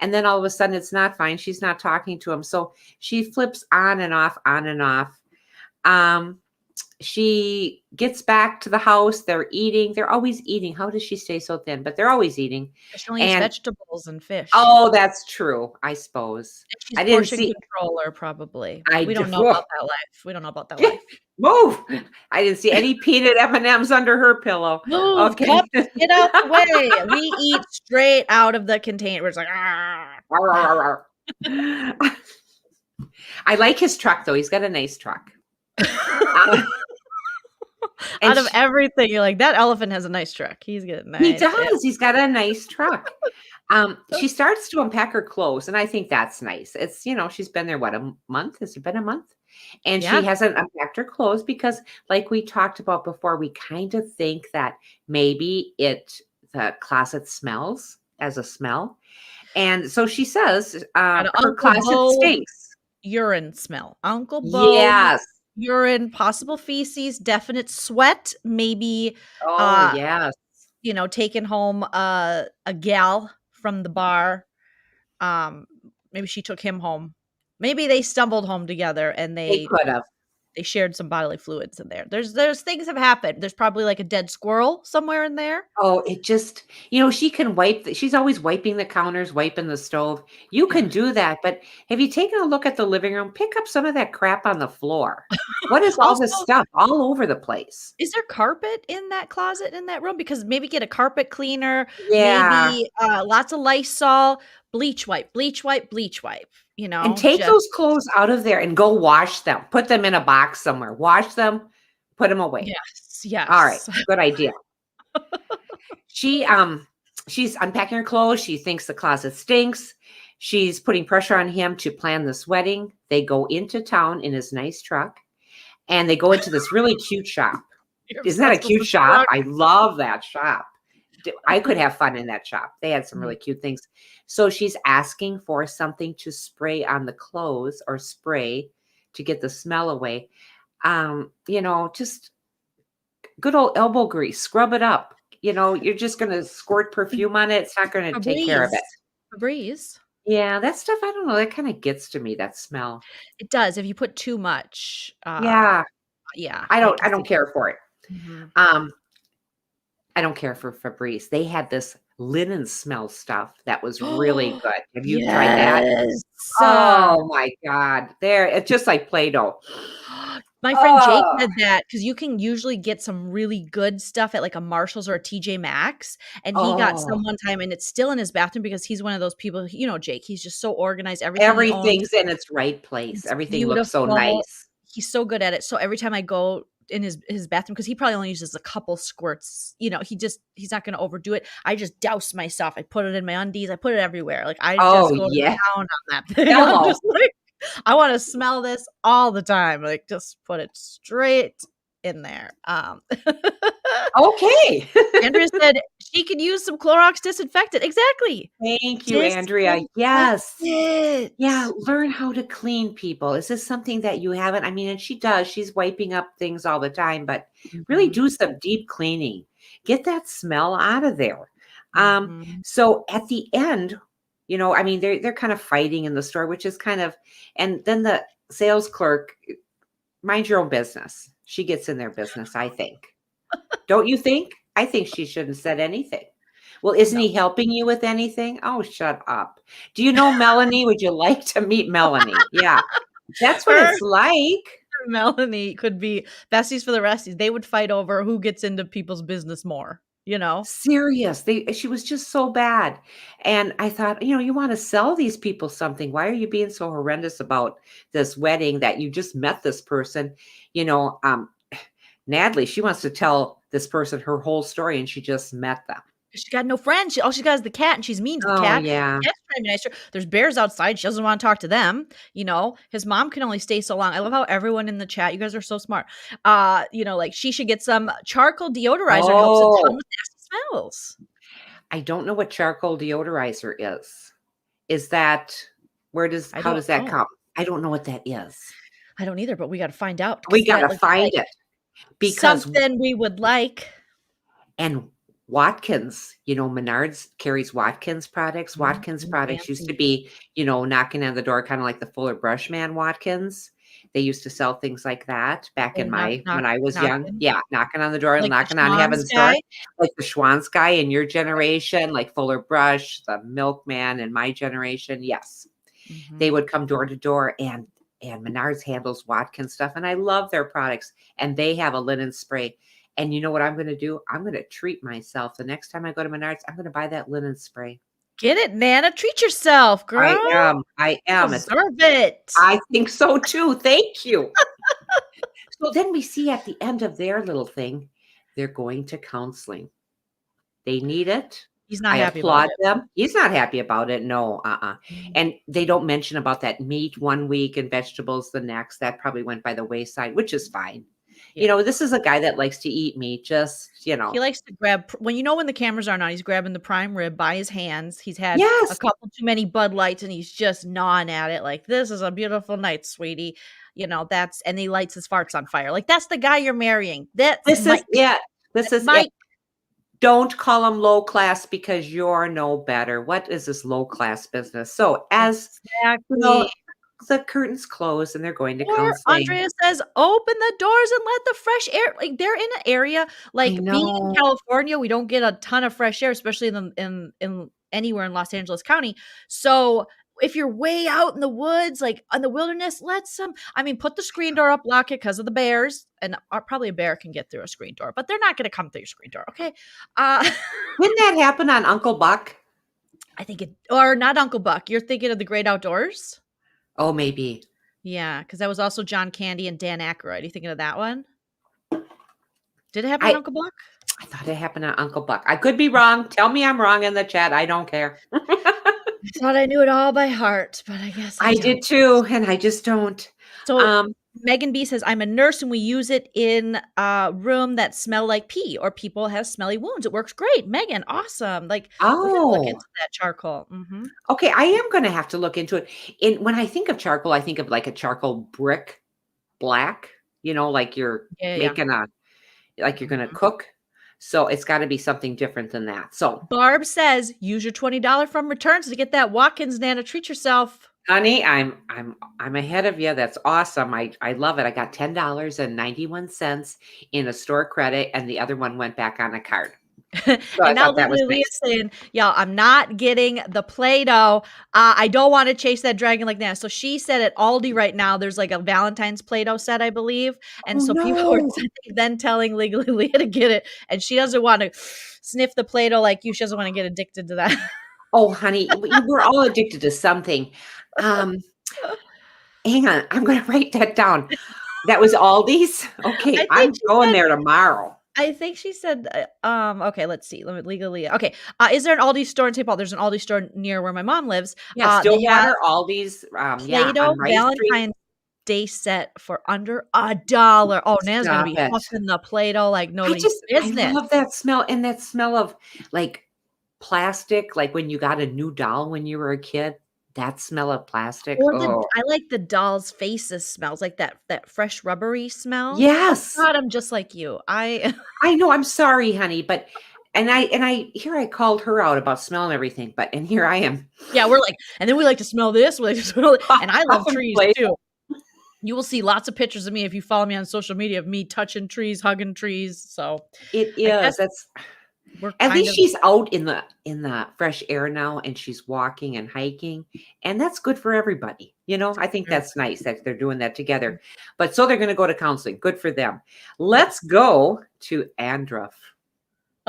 And then all of a sudden it's not fine. She's not talking to him. So she flips on and off, on and off. She gets back to the house. They're eating. They're always eating. How does she stay so thin? But they're always eating. She only eats vegetables and fish. Oh, that's true. I suppose. I didn't see controller probably. We don't know about that life. We don't know about that life. Move! I didn't see any peanut M&Ms under her pillow. Move, okay. Get out the way. We eat straight out of the container. We're just like, I like his truck though. He's got a nice truck. Out of everything, you're like, that elephant has a nice truck. He's getting nice. He does. Yeah. He's got a nice truck. She starts to unpack her clothes, and I think that's nice. It's, she's been there, a month? Has it been a month? And she hasn't unpacked her clothes because, like we talked about before, we kind of think that maybe the closet smells as a smell. And so she says, her closet stinks. Urine smell. Uncle Bo. Yes. Urine, possible feces, definite sweat, maybe. Oh, yes. Taking home a gal from the bar. Maybe she took him home. Maybe they stumbled home together and they could have. They shared some bodily fluids in there. There's things have happened. There's probably like a dead squirrel somewhere in there. Oh, it just, she can wipe. She's always wiping the counters, wiping the stove. You can do that. But have you taken a look at the living room? Pick up some of that crap on the floor. What is all this stuff all over the place? Is there carpet in that closet in that room? Because maybe get a carpet cleaner. Yeah. Maybe lots of Lysol, bleach wipe. And take those clothes out of there and go wash them. Put them in a box somewhere. Wash them. Put them away. Yes. All right. Good idea. She she's unpacking her clothes. She thinks the closet stinks. She's putting pressure on him to plan this wedding. They go into town in his nice truck, and they go into this really cute shop. Isn't that a cute shop? I love that shop. I could have fun in that shop. They had some really cute things. So she's asking for something to spray on the clothes or spray to get the smell away. Just good old elbow grease, scrub it up. You're just going to squirt perfume on it. It's not going to take care of it. Febreze. Yeah, that stuff, I don't know. That kind of gets to me, that smell. It does. If you put too much. Yeah. I don't care for it. Mm-hmm. I don't care for Febreze. They had this linen smell stuff that was really good. Have you tried that? Oh my God. It's just like Play-Doh. My friend Jake had that because you can usually get some really good stuff at like a Marshall's or a TJ Maxx. And he got some one time, and it's still in his bathroom because he's one of those people, Jake, he's just so organized. Everything's in its right place. Everything looks so nice. He's so good at it. So every time I go in his bathroom, because he probably only uses a couple squirts, he's not going to overdo it. I just douse my stuff. I put it in my undies. I put it everywhere. Like I just go down on that thing. I'm just like, I want to smell this all the time. Like just put it straight in there. Okay. Andrea said she could use some Clorox disinfectant. Exactly. Thank you, Andrea. Yes. Yeah. Learn how to clean people. Is this something that you haven't? I mean, and she does. She's wiping up things all the time, but really do some deep cleaning. Get that smell out of there. So at the end, they're kind of fighting in the store, which is kind of, and then the sales clerk, mind your own business. She gets in their business, I think. Don't you think? I think she shouldn't have said anything. Well, isn't he helping you with anything? Oh, shut up. Do you know Melanie? Would you like to meet Melanie? Yeah. That's what it's like. Melanie could be besties for the resties. They would fight over who gets into people's business more. Serious. She was just so bad. And I thought, you want to sell these people something. Why are you being so horrendous about this wedding that you just met this person? Natalie, she wants to tell this person her whole story, and she just met them. She got no friends. All she got is the cat, and she's mean to the cat. Yeah. The cat's trying to be nice to her. There's bears outside. She doesn't want to talk to them. His mom can only stay so long. I love how everyone in the chat, you guys are so smart. Like she should get some charcoal deodorizer. It helps a ton with nasty smells. I don't know what charcoal deodorizer is. Is that how does that come? I don't know what that is. I don't either, but we got to find out. We got to find it. Because something we would like. And Watkins, Menards carries Watkins products. Watkins products used to be, knocking on the door, kind of like the Fuller Brush Man Watkins. They used to sell things like that back when I was young. Yeah, knocking on the door, like knocking on heaven's door. Like the Schwann's guy in your generation, like Fuller Brush, the Milkman in my generation. Yes. They would come door to door, and Menards handles Watkins stuff, and I love their products. And they have a linen spray. And you know what I'm going to do? I'm going to treat myself. The next time I go to Menards, I'm going to buy that linen spray. Get it, Nana. Treat yourself, girl. I am. Deserve it. I think so too. Thank you. So then we see at the end of their little thing, they're going to counseling. They need it. He's not happy about it. He's not happy about it. No, And they don't mention about that meat one week and vegetables the next. That probably went by the wayside, which is fine. Yeah. This is a guy that likes to eat meat. Just, He likes to grab, when the cameras aren't on, he's grabbing the prime rib by his hands. He's had a couple too many Bud Lights, and he's just gnawing at it. Like, this is a beautiful night, sweetie. And he lights his farts on fire. Like, that's the guy you're marrying. This is Mike. Don't call him low class because you're no better. What is this low class business? So the curtains close and they're going to counseling. Andrea says, open the doors and let the fresh air. Like, they're in an area, like being in California, we don't get a ton of fresh air, especially in anywhere in Los Angeles County. So if you're way out in the woods, like in the wilderness, put the screen door up, lock it because of the bears. And probably a bear can get through a screen door, but they're not going to come through your screen door. Okay. Didn't that happen on Uncle Buck? I think or not Uncle Buck. You're thinking of The Great Outdoors? Oh, maybe. Yeah, because that was also John Candy and Dan Aykroyd. Are you thinking of that one? Did it happen on Uncle Buck? I thought it happened on Uncle Buck. I could be wrong. Tell me I'm wrong in the chat. I don't care. I thought I knew it all by heart, but I guess I don't. did too, and I just don't. So Megan B says, I'm a nurse and we use it in a room that smell like pee or people have smelly wounds. It works great. Megan, awesome. Like, we're gonna look into that charcoal. Mm-hmm. Okay, I am going to have to look into it. When I think of charcoal, I think of like a charcoal brick black, like you're making like you're going to cook. So it's got to be something different than that. So Barb says, use your $20 from returns to get that Watkins, Nana. Treat yourself. Honey, I'm ahead of you. That's awesome. I love it. I got $10.91 in a store credit, and the other one went back on a card. So and now Leah's saying, y'all, I'm not getting the Play-Doh. I don't want to chase that dragon like that. So she said at Aldi right now, there's like a Valentine's Play-Doh set, I believe. And people are then telling Legally Leah to get it. And she doesn't want to sniff the Play-Doh like you. She doesn't want to get addicted to that. Oh, honey, we're all addicted to something. Hang on. I'm going to write that down. That was Aldi's? Okay, I'm going there tomorrow. I think she said, okay, let's see. Let me legally. Okay. Is there an Aldi store in St. Paul? There's an Aldi store near where my mom lives. Yeah, Stillwater, Aldi's. Play-Doh Valentine's Day set for under $1. Oh, Nana's going to be huffing the Play-Doh like nobody's business. I love that smell, and that smell of like plastic, like when you got a new doll when you were a kid. That smell of plastic. I like the dolls' faces smells, like that fresh rubbery smell. Yes. God, I'm just like you. I know. I'm sorry, honey, but I called her out about smelling everything, and here I am. Yeah, we're like, and then we like to smell this. We like to smell it, and I love trees too. You will see lots of pictures of me if you follow me on social media of me touching trees, hugging trees. So it is. At least she's out in the fresh air now, and she's walking and hiking, and that's good for everybody. I think that's nice that they're doing that together. But so they're going to go to counseling. Good for them. Let's go to Andruff.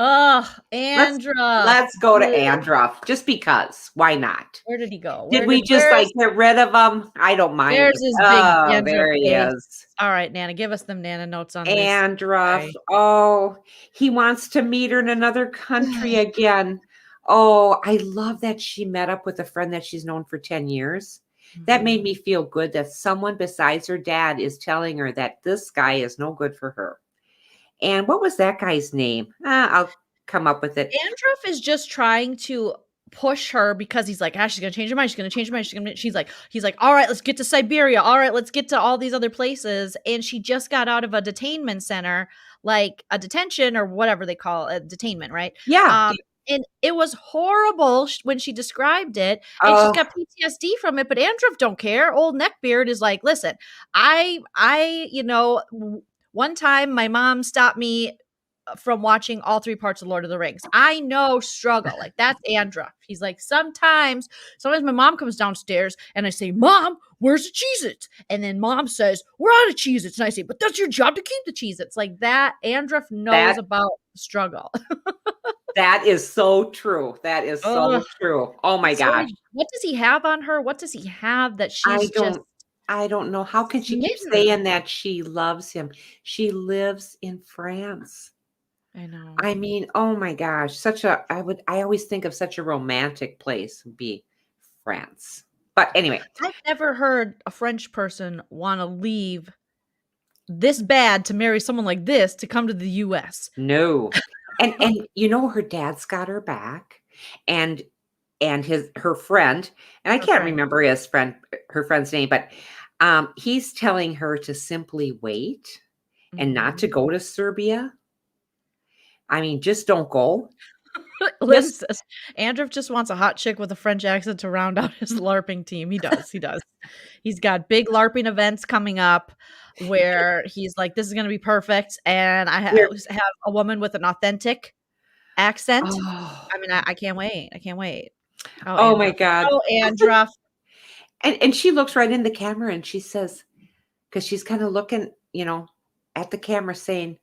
Oh, Andruff. Let's go to Andruff just because. Why not? Where did he go? Did we just get rid of him? I don't mind. There's his big there he is. All right, Nana, give us them Nana notes on Andruff. This. Oh, he wants to meet her in another country again. Oh, I love that she met up with a friend that she's known for 10 years. Mm-hmm. That made me feel good that someone besides her dad is telling her that this guy is no good for her. And what was that guy's name? I'll come up with it. Andruff is just trying to push her because he's like, she's going to change her mind. She's going to change her mind. He's like, all right, let's get to Siberia. All right, let's get to all these other places. And she just got out of a detainment center, like a detention or whatever they call it, detainment, right? Yeah. And it was horrible when she described it. And she's got PTSD from it. But Andruff don't care. Old Neckbeard is like, listen, one time my mom stopped me from watching all 3 parts of Lord of the Rings. I know struggle. Like, that's Andruff. He's like, sometimes my mom comes downstairs and I say, Mom, where's the Cheez-Its? And then Mom says, we're out of Cheez-Its. And I say, but that's your job to keep the Cheez-Its. Like that. Andruff knows about struggle. That is so true. That is so true. Oh my gosh. What does he have on her? What does he have that she's I don't know. How can she keep saying that she loves him? She lives in France. I know. I mean, oh my gosh, I always think of such a romantic place would be France. But anyway, I've never heard a French person want to leave this bad to marry someone like this to come to the US. No. And her dad's got her back, and her friend, and I can't remember her friend's name, but he's telling her to simply wait and not to go to Serbia. I mean, just don't go. Listen, Andruff just wants a hot chick with a French accent to round out his LARPing team. He does. He's got big LARPing events coming up where he's like, this is going to be perfect. And I have a woman with an authentic accent. Oh. I mean, I can't wait. Oh my God. Oh, Andruff. And she looks right in the camera and she says, because she's kind of looking, at the camera saying,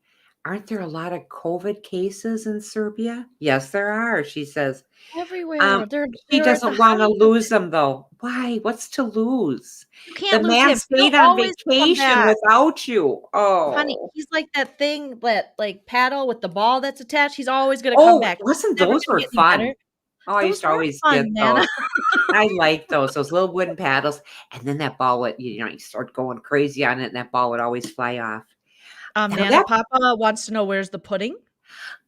aren't there a lot of COVID cases in Serbia? Yes, there are. She says, everywhere. she They're at the doesn't want to height of lose it. them though. Why? What's to lose? You The can't lose man him. He'll stayed on always come vacation back. without you. Honey, Oh, he's like that thing that like paddle with the ball that's attached. He's always gonna come oh, back. listen, It's never those gonna were get any fun. better. Oh, I used Those to were always fun, get Nana. those. I like those little wooden paddles. And then that ball would, you start going crazy on it, and that ball would always fly off. Now Nana, Papa wants to know where's the pudding?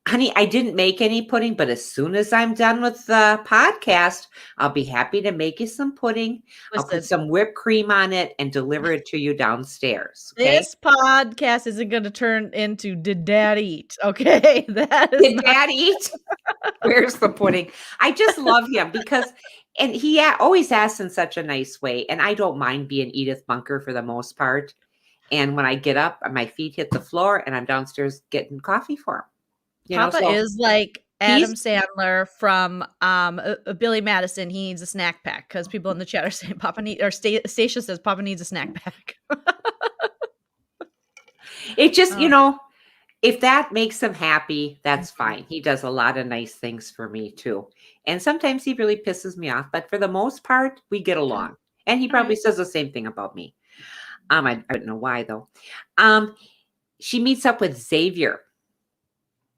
Honey, I didn't make any pudding, but as soon as I'm done with the podcast, I'll be happy to make you some pudding. I'll put Listen, some whipped cream on it and deliver it to you downstairs. Okay? this podcast isn't gonna turn into Did Dad Eat? Okay. That is Did not Dad eat? Where's the pudding? I just love him because, and he always asks in such a nice way. And I don't mind being Edith Bunker for the most part. And when I get up, my feet hit the floor and I'm downstairs getting coffee for him. Papa is like Adam Sandler from Billy Madison. He needs a snack pack because people in the chat are saying Stacia says Papa needs a snack pack. It just, if that makes him happy, that's fine. He does a lot of nice things for me too. And sometimes he really pisses me off, but for the most part, we get along. And he probably says the same thing about me. I don't know why though. She meets up with Xavier.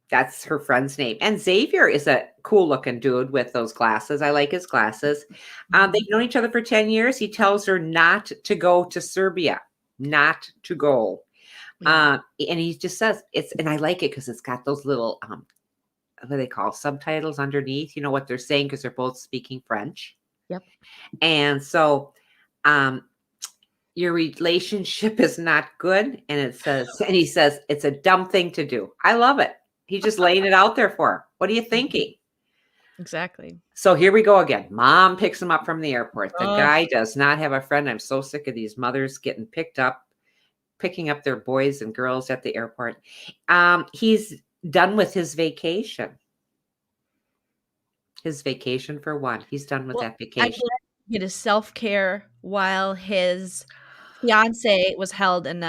That's her friend's name. And Xavier is a cool looking dude with those glasses. I like his glasses. They've known each other for 10 years. He tells her not to go to Serbia, not to go. And he just says and I like it because it's got those little, what do they call subtitles underneath, what they're saying, because they're both speaking French. Yep. And so, your relationship is not good. And he says, it's a dumb thing to do. I love it. He's just laying it out there for her. What are you thinking? Exactly. So here we go again. Mom picks him up from the airport. The guy does not have a friend. I'm so sick of these mothers getting picking up their boys and girls at the airport. He's done with his vacation. His vacation for one. He's done with that vacation. He did his self-care while his fiance was held in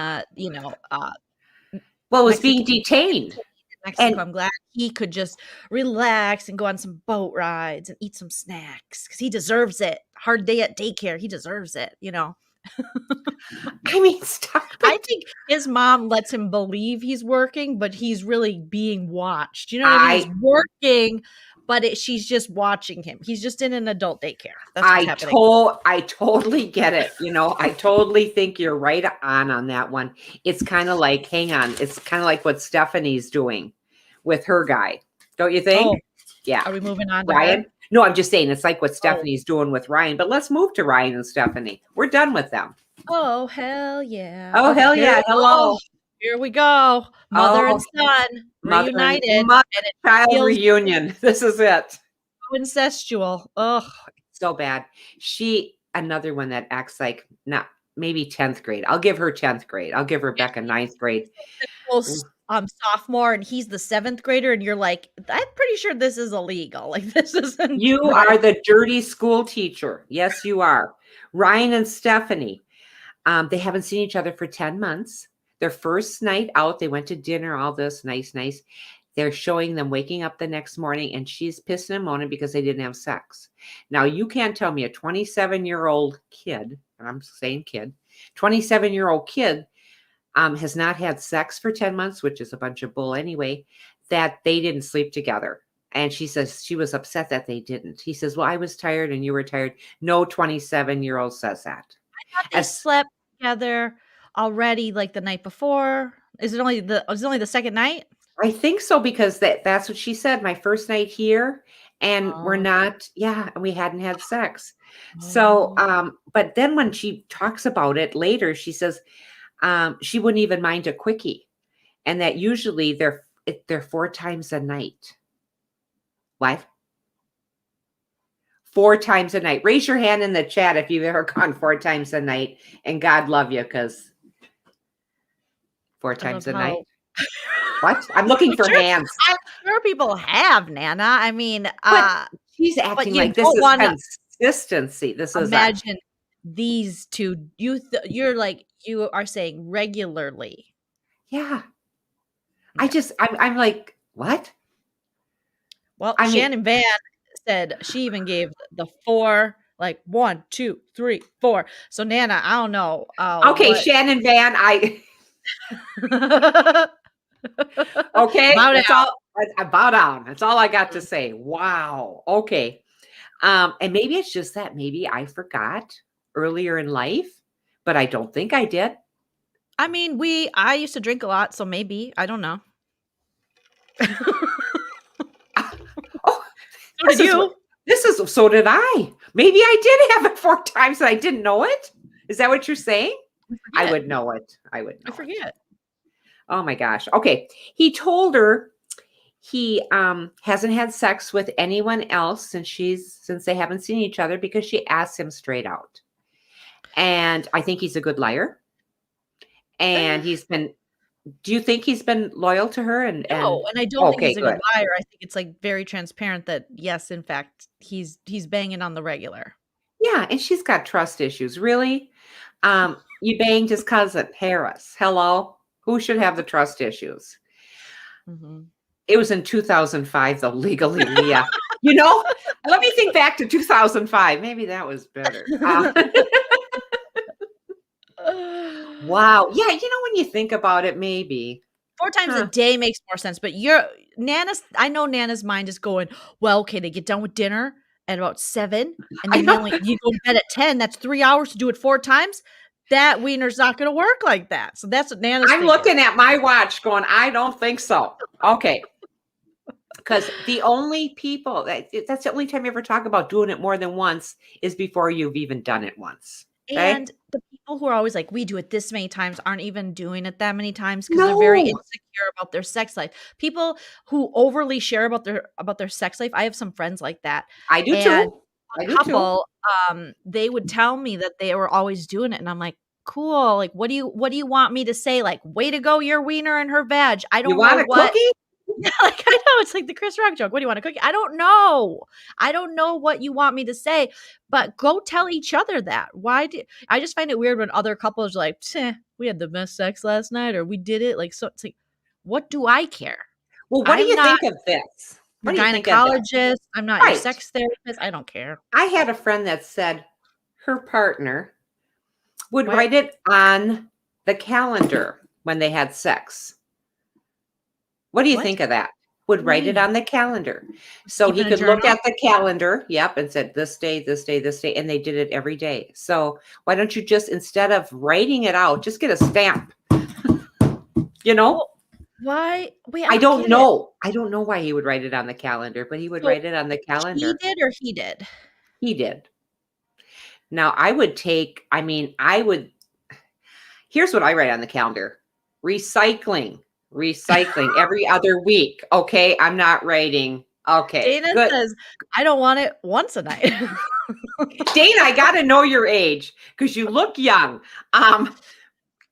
was being detained. Mexico. I'm glad he could just relax and go on some boat rides and eat some snacks because he deserves it. Hard day at daycare. He deserves it, I mean, stop it. I think his mom lets him believe he's working, but he's really being watched. You know what I mean? He's working, but she's just watching him. He's just in an adult daycare. That's what's happening. I totally get it. I totally think you're right on that one. It's kind of like, hang on. It's kind of like what Stephanie's doing with her guy. Don't you think? Oh, yeah. Are we moving on to Ryan? her? No, I'm just saying it's like what Stephanie's doing with Ryan, but let's move to Ryan and Stephanie. We're done with them. Oh, hell yeah. Oh, hell yeah. Hello. Here we go. Mother and son reunited. Child reunion. This is it. So incestual. Ugh. So bad. Another one that acts like maybe 10th grade. I'll give her 10th grade. I'll give Rebecca 9th grade. Sophomore, and he's the 7th grader, and you're like, I'm pretty sure this is illegal. Like, this isn't. You are the dirty school teacher. Yes, you are. Ryan and Stephanie. They haven't seen each other for 10 months. Their first night out, they went to dinner, all this nice. They're showing them waking up the next morning, and she's pissing and moaning because they didn't have sex. Now, you can't tell me a 27-year-old kid, and I'm saying kid, 27-year-old kid has not had sex for 10 months, which is a bunch of bull anyway, that they didn't sleep together. And she says she was upset that they didn't. He says, well, I was tired and you were tired. No 27-year-old says that. I thought they slept together already, like the night before. Was it only the second night? I think so, because that's what she said. My first night here, and we're not, we hadn't had sex. So, but then when she talks about it later, she says she wouldn't even mind a quickie, and that usually they're 4 times a night. What? 4 times a night. Raise your hand in the chat if you've ever gone 4 times a night, and God love you, because 4 times a night. What? I'm looking for hands. I'm sure people have, Nana. I mean, she's acting like this is consistency. This is imagine these two. You are saying regularly. Yeah. I'm like, what? Well, Shannon Van said she even gave the 4, like 1, 2, 3, 4. So Nana, I don't know. Okay, Shannon Van, okay, bow that's down. all. I bow down. That's all I got to say. Wow. Okay. And maybe it's just that maybe I forgot earlier in life, but I don't think I did. I mean, I used to drink a lot, so maybe, I don't know. So did you. So did I. Maybe I did have it 4 times and I didn't know it. Is that what you're saying? I would know it. I forget. Oh my gosh. Okay. He told her he hasn't had sex with anyone else since they haven't seen each other because she asked him straight out. And I think he's a good liar. And do you think he's been loyal to her? No, and I don't think he's a good liar. I think it's like very transparent that yes, in fact, he's banging on the regular. Yeah, and she's got trust issues. Really? You banged his cousin, Harris. Hello? Who should have the trust issues? Mm-hmm. It was in 2005, though, legally, Leah. Let me think back to 2005. Maybe that was better. Wow. Yeah, when you think about it, maybe 4 times a day makes more sense. But I know Nana's mind is going, well, okay, they get done with dinner at about 7, and then you go to bed at 10. That's 3 hours to do it 4 times. That wiener's not going to work like that. So that's what Nana's thinking. Looking at my watch going, I don't think so. Okay. Because the only people that's the only time you ever talk about doing it more than once is before you've even done it once. Okay? And the people who are always like, we do it this many times aren't even doing it that many times because they're very insecure about their sex life. People who overly share about their sex life. I have some friends like that. I do too. They would tell me that they were always doing it. And I'm like, cool. Like, what do you want me to say? Like, way to go, your wiener and her vag. I don't know what. Cookie? Like, I know it's like the Chris Rock joke. What do you want, a cookie? I don't know. I don't know what you want me to say, but go tell each other that. I just find it weird when other couples are like, we had the best sex last night, or we did it. Like, so it's like, what do I care? Well, what do you think of this? I'm a gynecologist. I'm not your sex therapist. I don't care. I had a friend that said her partner would write it on the calendar when they had sex. What do you think of that? Would write it on the calendar. So he could look at the calendar, and said this day, this day, this day, and they did it every day. So why don't you just, instead of writing it out, just get a stamp? Why? Wait, I don't know. I don't know why he would write it on the calendar, but he would write it on the calendar. He did or he did? He did. Now here's what I write on the calendar. Recycling every other week. Okay. I'm not writing. Okay. Dana says, I don't want it once a night. Dana, I got to know your age because you look young.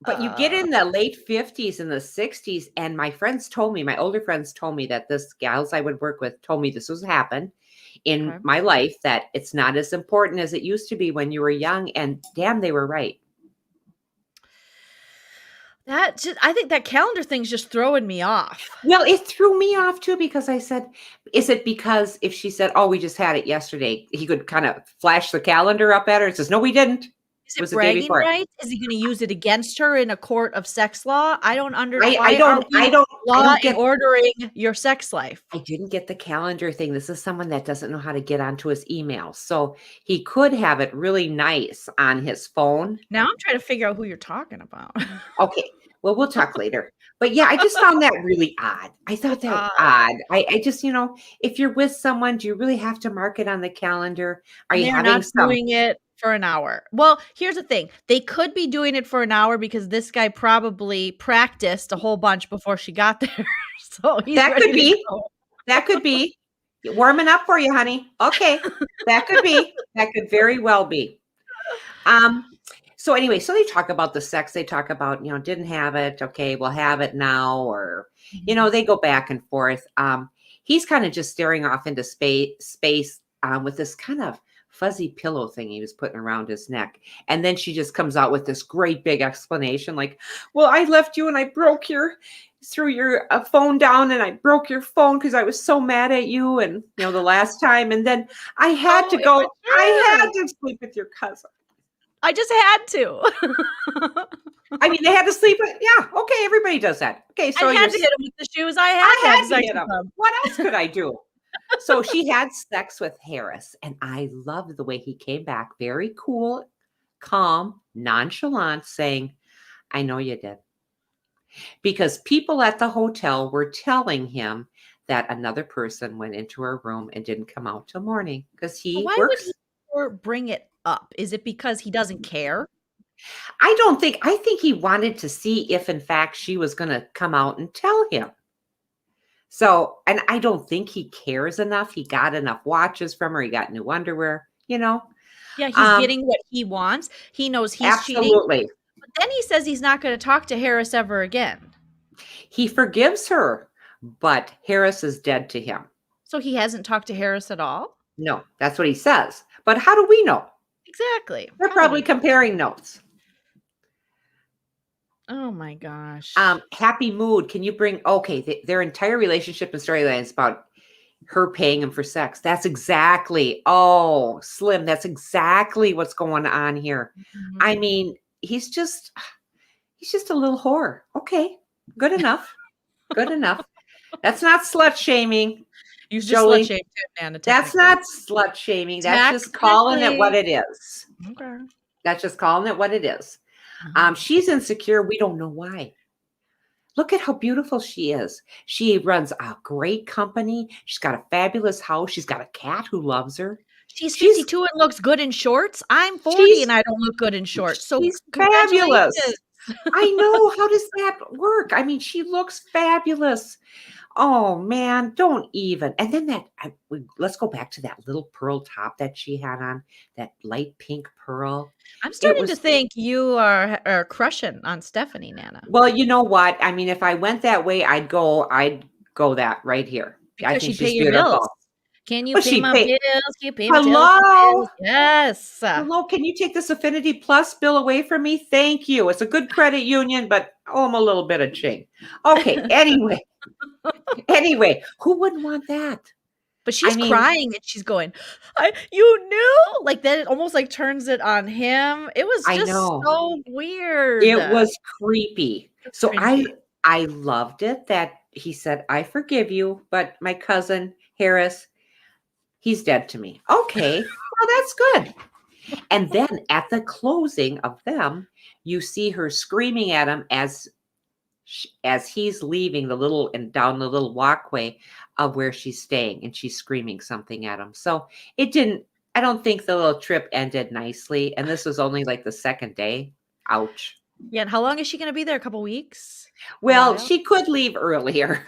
But you get in the late 50s and the 60s. And my older friends told me that this gals I would work with told me this was happen in my life, that it's not as important as it used to be when you were young. And damn, they were right. I think that calendar thing's just throwing me off. Well, it threw me off too, because I said, is it because if she said, oh, we just had it yesterday, he could kind of flash the calendar up at her and says, no, we didn't. Is it bragging rights? Is he going to use it against her in a court of sex law? I don't understand. I don't get ordering your sex life. I didn't get the calendar thing. This is someone that doesn't know how to get onto his email. So he could have it really nice on his phone. Now I'm trying to figure out who you're talking about. Okay. Well, we'll talk later. But yeah, I just found that really odd. I thought that odd. I just, if you're with someone, do you really have to mark it on the calendar? Are you having doing it for an hour? Well, here's the thing. They could be doing it for an hour because this guy probably practiced a whole bunch before she got there. So that could be. That could be. Warming up for you, honey. Okay. That could be. That could very well be. So anyway, so they talk about the sex. They talk about, didn't have it. Okay, we'll have it now. Or, they go back and forth. He's kind of just staring off into space with this kind of fuzzy pillow thing he was putting around his neck. And then she just comes out with this great big explanation like, well, I left you and I threw your phone down and I broke your phone because I was so mad at you and, the last time. And then I had to go. I had to sleep with your cousin. I just had to. I mean, they had to sleep with, yeah, okay, everybody does that. Okay, so I had to hit him with the shoes. I had to hit him. What else could I do? So she had sex with Harris, and I loved the way he came back, very cool, calm, nonchalant, saying, I know you did. Because people at the hotel were telling him that another person went into her room and didn't come out till morning because he Why works. would he bring it up? Is it because he doesn't care? I think he wanted to see if in fact she was going to come out and tell him. So, and I don't think he cares enough. He got enough watches from her. He got new underwear, Yeah, he's getting what he wants. He knows he's cheating. But then he says he's not going to talk to Harris ever again. He forgives her, but Harris is dead to him. So he hasn't talked to Harris at all? No, that's what he says. But how do we know? Exactly. They're probably comparing notes. Oh my gosh. Happy mood. Can you bring, their entire relationship and storyline is about her paying him for sex. That's exactly, Slim, that's exactly what's going on here. Mm-hmm. I mean, he's just a little whore. Okay, good enough. Good enough. That's not slut shaming. You just slut shame too, Nana. That's not slut shaming. That's just calling it what it is. Okay. That's just calling it what it is. She's insecure. We don't know why. Look at how beautiful she is. She runs a great company. She's got a fabulous house. She's got a cat who loves her. She's 52 and looks good in shorts. I'm 40 and I don't look good in shorts. So she's fabulous. I know. How does that work? I mean, she looks fabulous. Oh man, don't even. And then let's go back to that little pearl top that she had on, that light pink pearl. I'm starting to think you are crushing on Stephanie, Nana. Well, you know what? I mean, if I went that way, I'd go that right here. Because I think she's beautiful. Your bills. Can you pay my bills? Can you pay my bills? Yes. Hello, can you take this Affinity Plus bill away from me? Thank you. It's a good credit union, but I'm a little bit of ching. Okay, anyway, who wouldn't want that? But she's crying and she's going, you knew? Like that, it almost like turns it on him. It was just so weird. It was creepy. So I loved it that he said, I forgive you, but my cousin Harris, he's dead to me. Okay, well, that's good. And then at the closing of them, you see her screaming at him as he's leaving down the little walkway of where she's staying, and she's screaming something at him. So I don't think the little trip ended nicely. And this was only like the second day. Ouch. Yeah. And how long is she going to be there? A couple weeks? Well, she could leave earlier.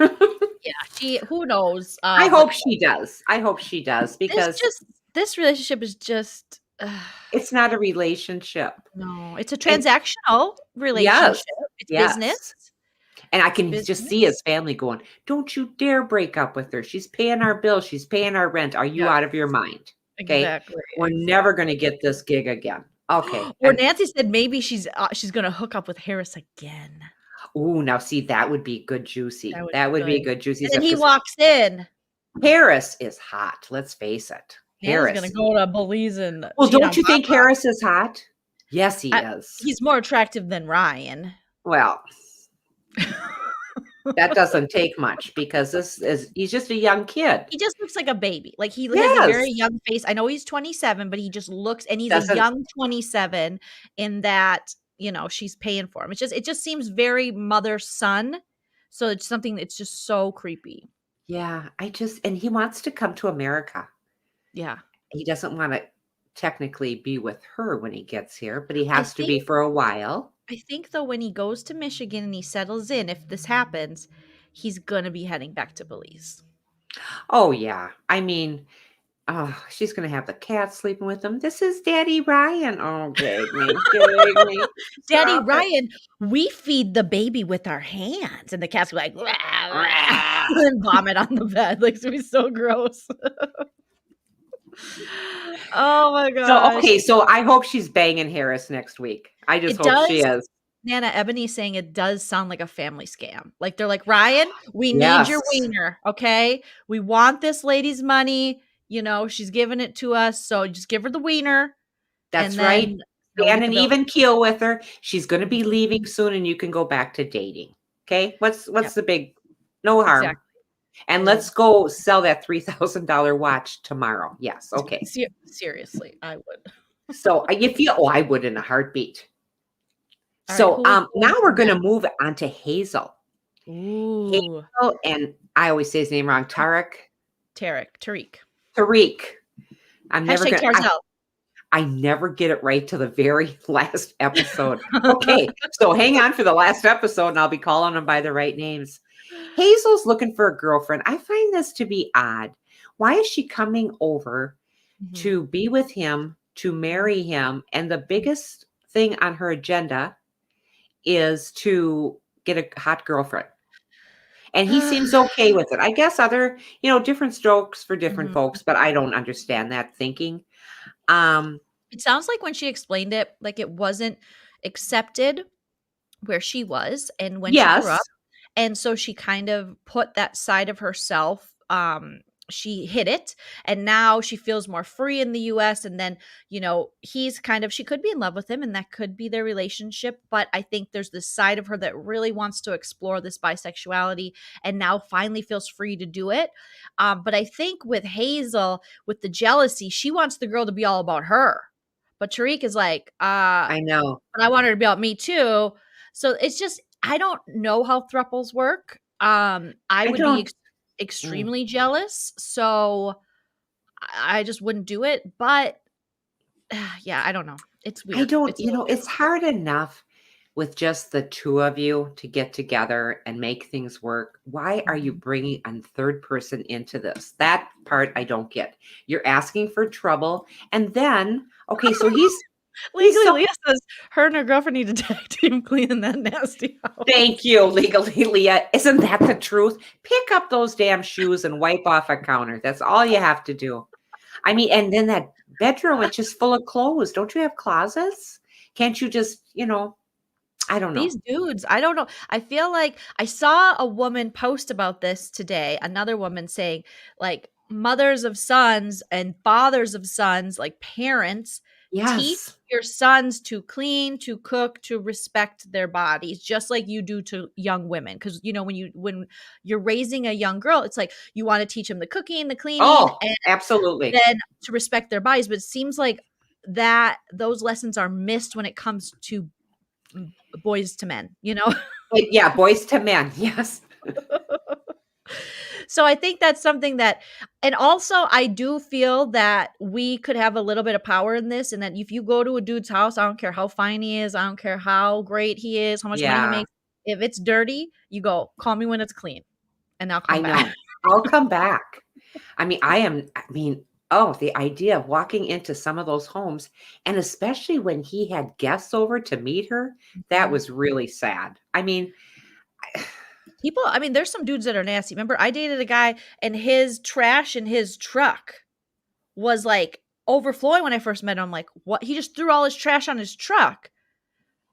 Yeah. Who knows? I hope she does because this relationship is just, it's not a relationship. No, it's a transactional relationship. It's business. And I can just see his family going, don't you dare break up with her. She's paying our bills. She's paying our rent. Are you out of your mind? Okay. Exactly. We're never going to get this gig again. Okay. Or Nancy said maybe she's going to hook up with Harris again. Oh, now see, that would be good juicy. That would be good juicy. And then he walks in. Harris is hot. Let's face it. Harris is going to go to Belize and. Well, don't you think Harris is hot? Yes, he is. He's more attractive than Ryan. Well. That doesn't take much because he's just a young kid. He just looks like a baby. Like he has a very young face. I know he's 27, but he just looks, and he's a young 27 in that, she's paying for him. It just seems very mother-son. So it's something that's just so creepy. Yeah. And he wants to come to America. Yeah. He doesn't want to technically be with her when he gets here, but he has to be for a while. I think, though, when he goes to Michigan and he settles in, if this happens, he's going to be heading back to Belize. Oh, yeah. I mean, she's going to have the cat sleeping with him. This is Daddy Ryan. Oh, gag me. Daddy Ryan, we feed the baby with our hands. And the cat's like, rah, rah, and vomit on the bed. Like, it's going to be so gross. Oh my So, gosh. okay, so I hope she's banging Harris next week. I just hope she is. Nana, Ebony's saying it does sound like a family scam. Like, they're like, "Ryan, we need your Yes. wiener, okay? We want this lady's money, she's giving it to us, so just give her the wiener, That's and right. then we Stand get the an bill." even keel with her. She's gonna be leaving soon, and you can go back to dating. Okay? What's Yep, the big no harm. exactly. And let's go sell that $3,000 watch tomorrow. Yes, okay. Seriously, I would. So, you feel I would in a heartbeat. All right, So, now we're gonna move on to Hazel. Ooh. Hazel, and I always say his name wrong, Tariq. Tariq. I'm never Hashtag gonna Tarzell. I never get it right to the very last episode. Okay, so hang on for the last episode, and I'll be calling them by the right names. Hazel's looking for a girlfriend. I find this to be odd. Why is she coming over to be with him, to marry him? And the biggest thing on her agenda is to get a hot girlfriend. And he seems okay with it. I guess different strokes for different folks, but I don't understand that thinking. It sounds like when she explained it, like it wasn't accepted where she was and when she grew up. And so she kind of put that side of herself, she hid it, and now she feels more free in the US. And then, he's she could be in love with him and that could be their relationship. But I think there's this side of her that really wants to explore this bisexuality and now finally feels free to do it. But I think with Hazel, with the jealousy, she wants the girl to be all about her. But Tariq is like, I know. but I want her to be about me too. So it's just, I don't know how thruples work. I would be extremely jealous. So I just wouldn't do it. But yeah, I don't know. It's weird. I don't, it's hard enough with just the two of you to get together and make things work. Why are you bringing a third person into this? That part I don't get. You're asking for trouble. And then, okay, so he's legally, Leah says her and her girlfriend need to tag team cleaning that nasty house. Thank you, legally, Leah. Isn't that the truth? Pick up those damn shoes and wipe off a counter. That's all you have to do. I mean, and then that bedroom, it's just full of clothes. Don't you have closets? Can't you just, I don't know. These dudes, I don't know. I feel like I saw a woman post about this today. Another woman saying, like, mothers of sons and fathers of sons, like parents, teach your sons to clean, to cook, to respect their bodies, just like you do to young women. Because when you're raising a young girl, it's like you want to teach them the cooking, the cleaning, and absolutely, then to respect their bodies. But it seems like that those lessons are missed when it comes to boys to men, Yeah, boys to men. Yes. So I think that's something that, and also I do feel that we could have a little bit of power in this, and that if you go to a dude's house, I don't care how fine he is, I don't care how great he is, how much money he makes, if it's dirty, you go, call me when it's clean, and I'll come back. I'll come back. The idea of walking into some of those homes, and especially when he had guests over to meet her, that was really sad. There's some dudes that are nasty. Remember, I dated a guy and his trash in his truck was like overflowing when I first met him. I'm like, what? He just threw all his trash on his truck.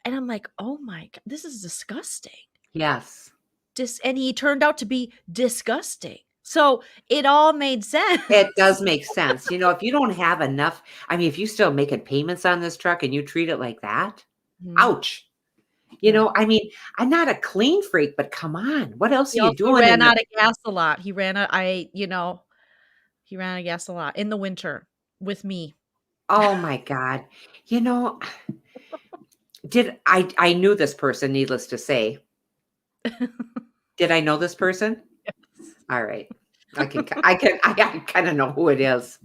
And I'm like, oh my God, this is disgusting. Yes. And he turned out to be disgusting. So it all made sense. It does make sense. If you don't have enough, if you still making payments on this truck and you treat it like that, ouch. I'm not a clean freak, but come on, what else are you doing? He ran out of gas a lot. He ran out of gas a lot in the winter with me. Oh my God. I knew this person, needless to say. Did I know this person? Yes. All right. I kind of know who it is.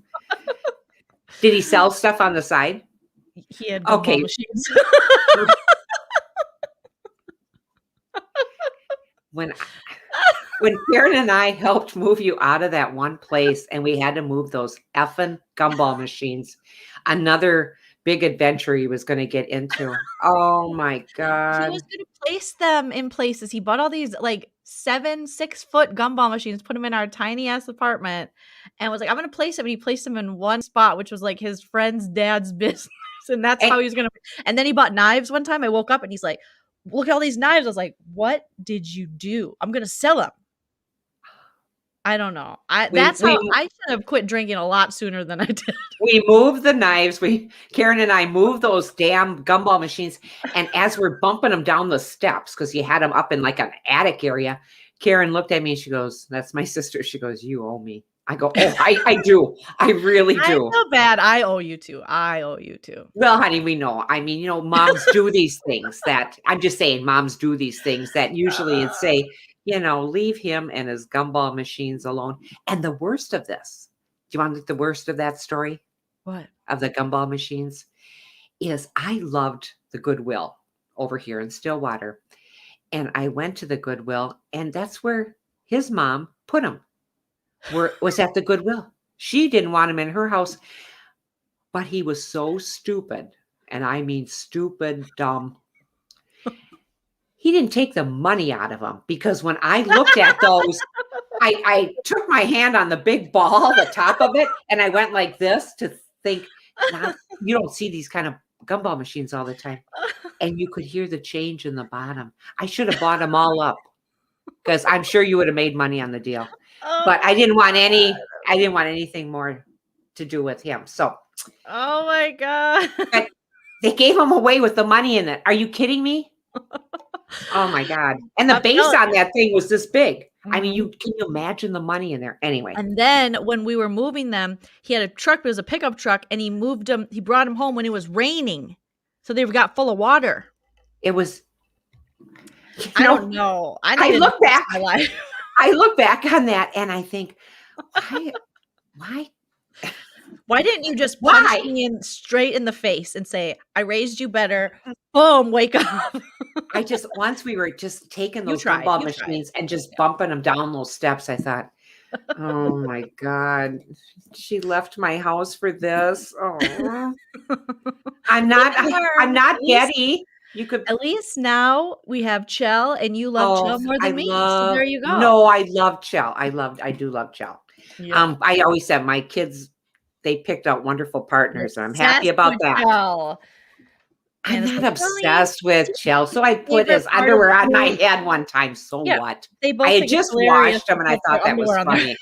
Did he sell stuff on the side? He had machines. When Karen and I helped move you out of that one place and we had to move those effing gumball machines, another big adventure he was going to get into. Oh my God. He was going to place them in places. He bought all these like 6-foot gumball machines, put them in our tiny ass apartment, and was like, I'm going to place them. And he placed them in one spot, which was like his friend's dad's business. And that's how he was going to. And then he bought knives one time. I woke up and he's like, look at all these knives. I was like, what did you do? I'm going to sell them. I don't know. I should have quit drinking a lot sooner than I did. We moved the knives. Karen and I moved those damn gumball machines. And as we're bumping them down the steps, because you had them up in like an attic area, Karen looked at me and she goes, that's my sister. She goes, you owe me. I go, oh, I do. I really do. I feel bad. I owe you too. Well, honey, we know. I mean, moms do these things that I'm just saying moms do these things that usually it'd say, leave him and his gumball machines alone. And the worst of this, do you want the worst of that story? What? Of the gumball machines is I loved the Goodwill over here in Stillwater. And I went to the Goodwill and that's where his mom put him. Was at the Goodwill. She didn't want him in her house, but he was so stupid. And I mean, stupid, dumb. He didn't take the money out of them because when I looked at those, I took my hand on the big ball, the top of it, and I went like this to think, you don't see these kind of gumball machines all the time. And you could hear the change in the bottom. I should have bought them all up because I'm sure you would have made money on the deal. But I didn't want anything more to do with him. So, oh my God. But they gave him away with the money in it. Are you kidding me? Oh my God. And the base on that thing was this big. I mean, can you imagine the money in there? Anyway. And then when we were moving them, he had a truck, it was a pickup truck, and he brought them home when it was raining. So they got full of water. It was, I don't know. I look back on that and I think, why? Why didn't you just punch me straight in the face and say, I raised you better. Boom, wake up. Once we were just taking those gumball machines and just bumping them down those steps, I thought, oh my God, she left my house for this. Oh, I'm not Getty. You could at least now we have Chell and you love Chell more than me. So there you go. No, I love Chell. I do love Chell. Yeah. I always said my kids, they picked out wonderful partners, and I'm happy about that. Chell. I'm not obsessed with Chell, so I put his underwear on my head one time. So what? I had just washed them, and I thought that was funny.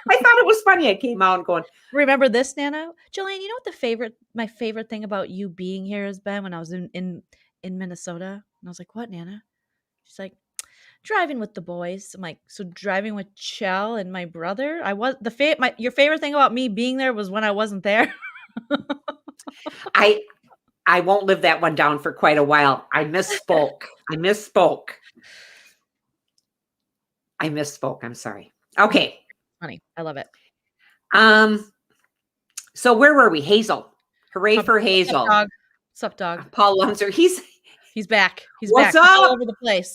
I thought it was funny. I came out and going, remember this, Nana? Joleen, you know what my favorite thing about you being here has been when I was in Minnesota? And I was like, what, Nana? She's like, driving with the boys. I'm like, so driving with Chell and my brother? Your favorite thing about me being there was when I wasn't there? I won't live that one down for quite a while. I misspoke. I'm sorry. Okay. Funny. I love it. So where were we? Hazel. Hooray for Hazel. What's up, dog? Paul Lunzer. He's back. What's back. up?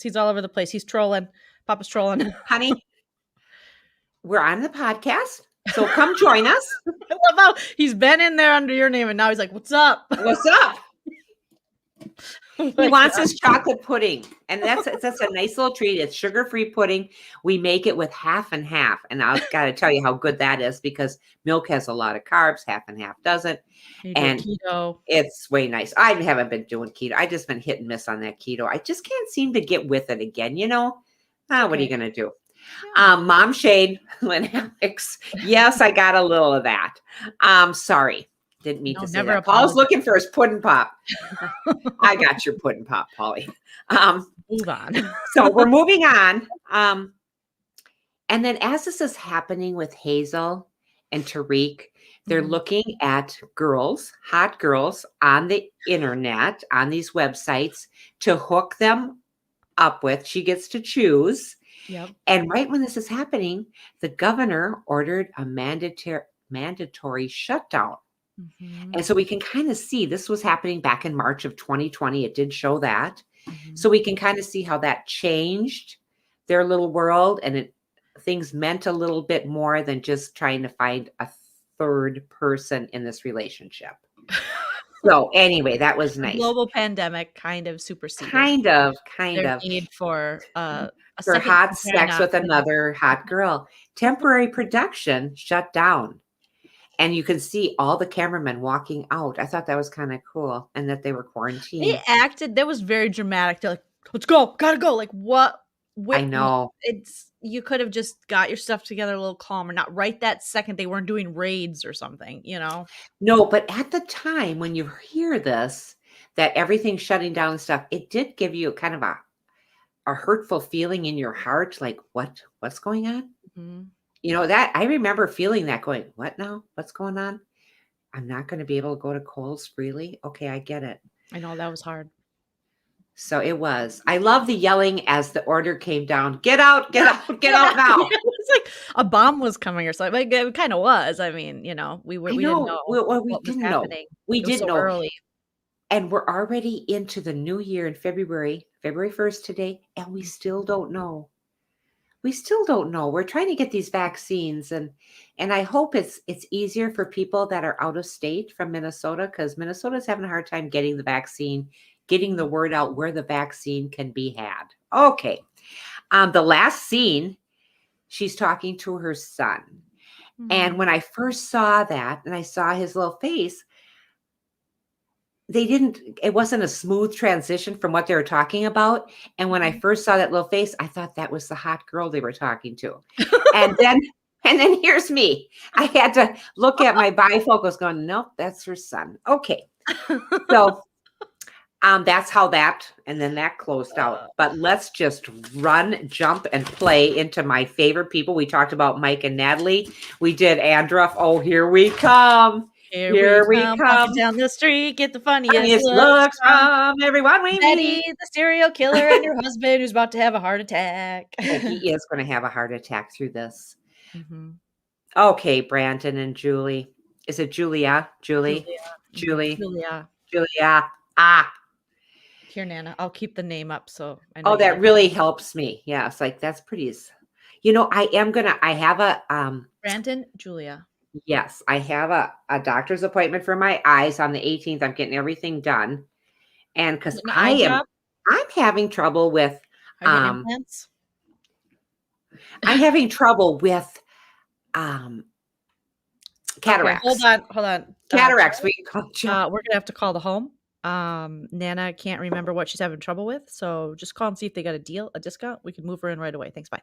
He's all over the place. He's trolling. Papa's trolling. Honey, we're on the podcast. So come join us. I love how he's been in there under your name and now he's like, what's up? What's up? He wants his chocolate pudding. And that's a nice little treat. It's sugar-free pudding. We make it with half and half. And I've got to tell you how good that is because milk has a lot of carbs, half and half doesn't. And keto. It's way nice. I haven't been doing keto. I just been hit and miss on that keto. I just can't seem to get with it again, What are you going to do? Yeah. Mom Shade, Lynn Alex. Yes, I got a little of that. Sorry. Didn't mean to say that. Paul's looking for his pudding pop. I got your pudding pop, Paulie. Move on. So we're moving on. And then as this is happening with Hazel and Tariq, they're looking at hot girls on the internet, on these websites to hook them up with. She gets to choose. Yep. And right when this is happening, the governor ordered a mandatory shutdown. Mm-hmm. And so we can kind of see this was happening back in March of 2020. It did show that. Mm-hmm. So we can kind of see how that changed their little world and things meant a little bit more than just trying to find a third person in this relationship. So anyway, that was nice. Global pandemic kind of superseded. Kind of. Their need for for hot sex with another hot girl. Temporary production shut down. And you can see all the cameramen walking out. I thought that was kind of cool, and that they were quarantined. They acted. That was very dramatic. They're like, "Let's go, gotta go." Like what? I know. You could have just got your stuff together a little calmer. Not right that second. They weren't doing raids or something, you know. No, but at the time when you hear this, that everything's shutting down and stuff, it did give you kind of a hurtful feeling in your heart, like what's going on? Mm-hmm. You know, that I remember feeling that, going, what now? What's going on? I'm not going to be able to go to Kohl's freely. Okay, I get it. I know that was hard. So it was. I love the yelling as the order came down. Get out, get out, get out now. It's like a bomb was coming or something. Like, it kind of was. I mean, you know, we didn't know. We didn't know. We didn't know. Early. And we're already into the new year in February 1st today, and we still don't know. We still don't know. We're trying to get these vaccines, and I hope it's easier for people that are out of state from Minnesota, because Minnesota's having a hard time getting the vaccine, getting the word out where the vaccine can be had. Okay. The last scene, she's talking to her son. Mm-hmm. And when I first saw that and I saw his little face, it wasn't a smooth transition from what they were talking about. And when I first saw that little face, I thought that was the hot girl they were talking to. And then here's me. I had to look at my bifocals going, nope, that's her son. Okay. So that's how and then that closed out. But let's just run, jump, and play into my favorite people. We talked about Mike and Natalie. We did Andruff. Oh, here we come. Here we come down the street. Get the funniest looks from everyone we meet. The serial killer and your husband who's about to have a heart attack. He is going to have a heart attack through this. Mm-hmm. Okay, Brandon and Julie. Is it Julia? Julie? Julia. Here, Nana. I'll keep the name up so I know. Oh, that really helps me. Yeah, it's like that's pretty. You know, I have a Brandon, Julia. Yes, I have a doctor's appointment for my eyes on the 18th. I'm getting everything done. And because I'm having trouble with implants. I'm having trouble with cataracts. Okay, hold on. Cataracts. We're gonna have to call the home. Nana can't remember what she's having trouble with, so just call and see if they got a discount. We can move her in right away. Thanks, bye.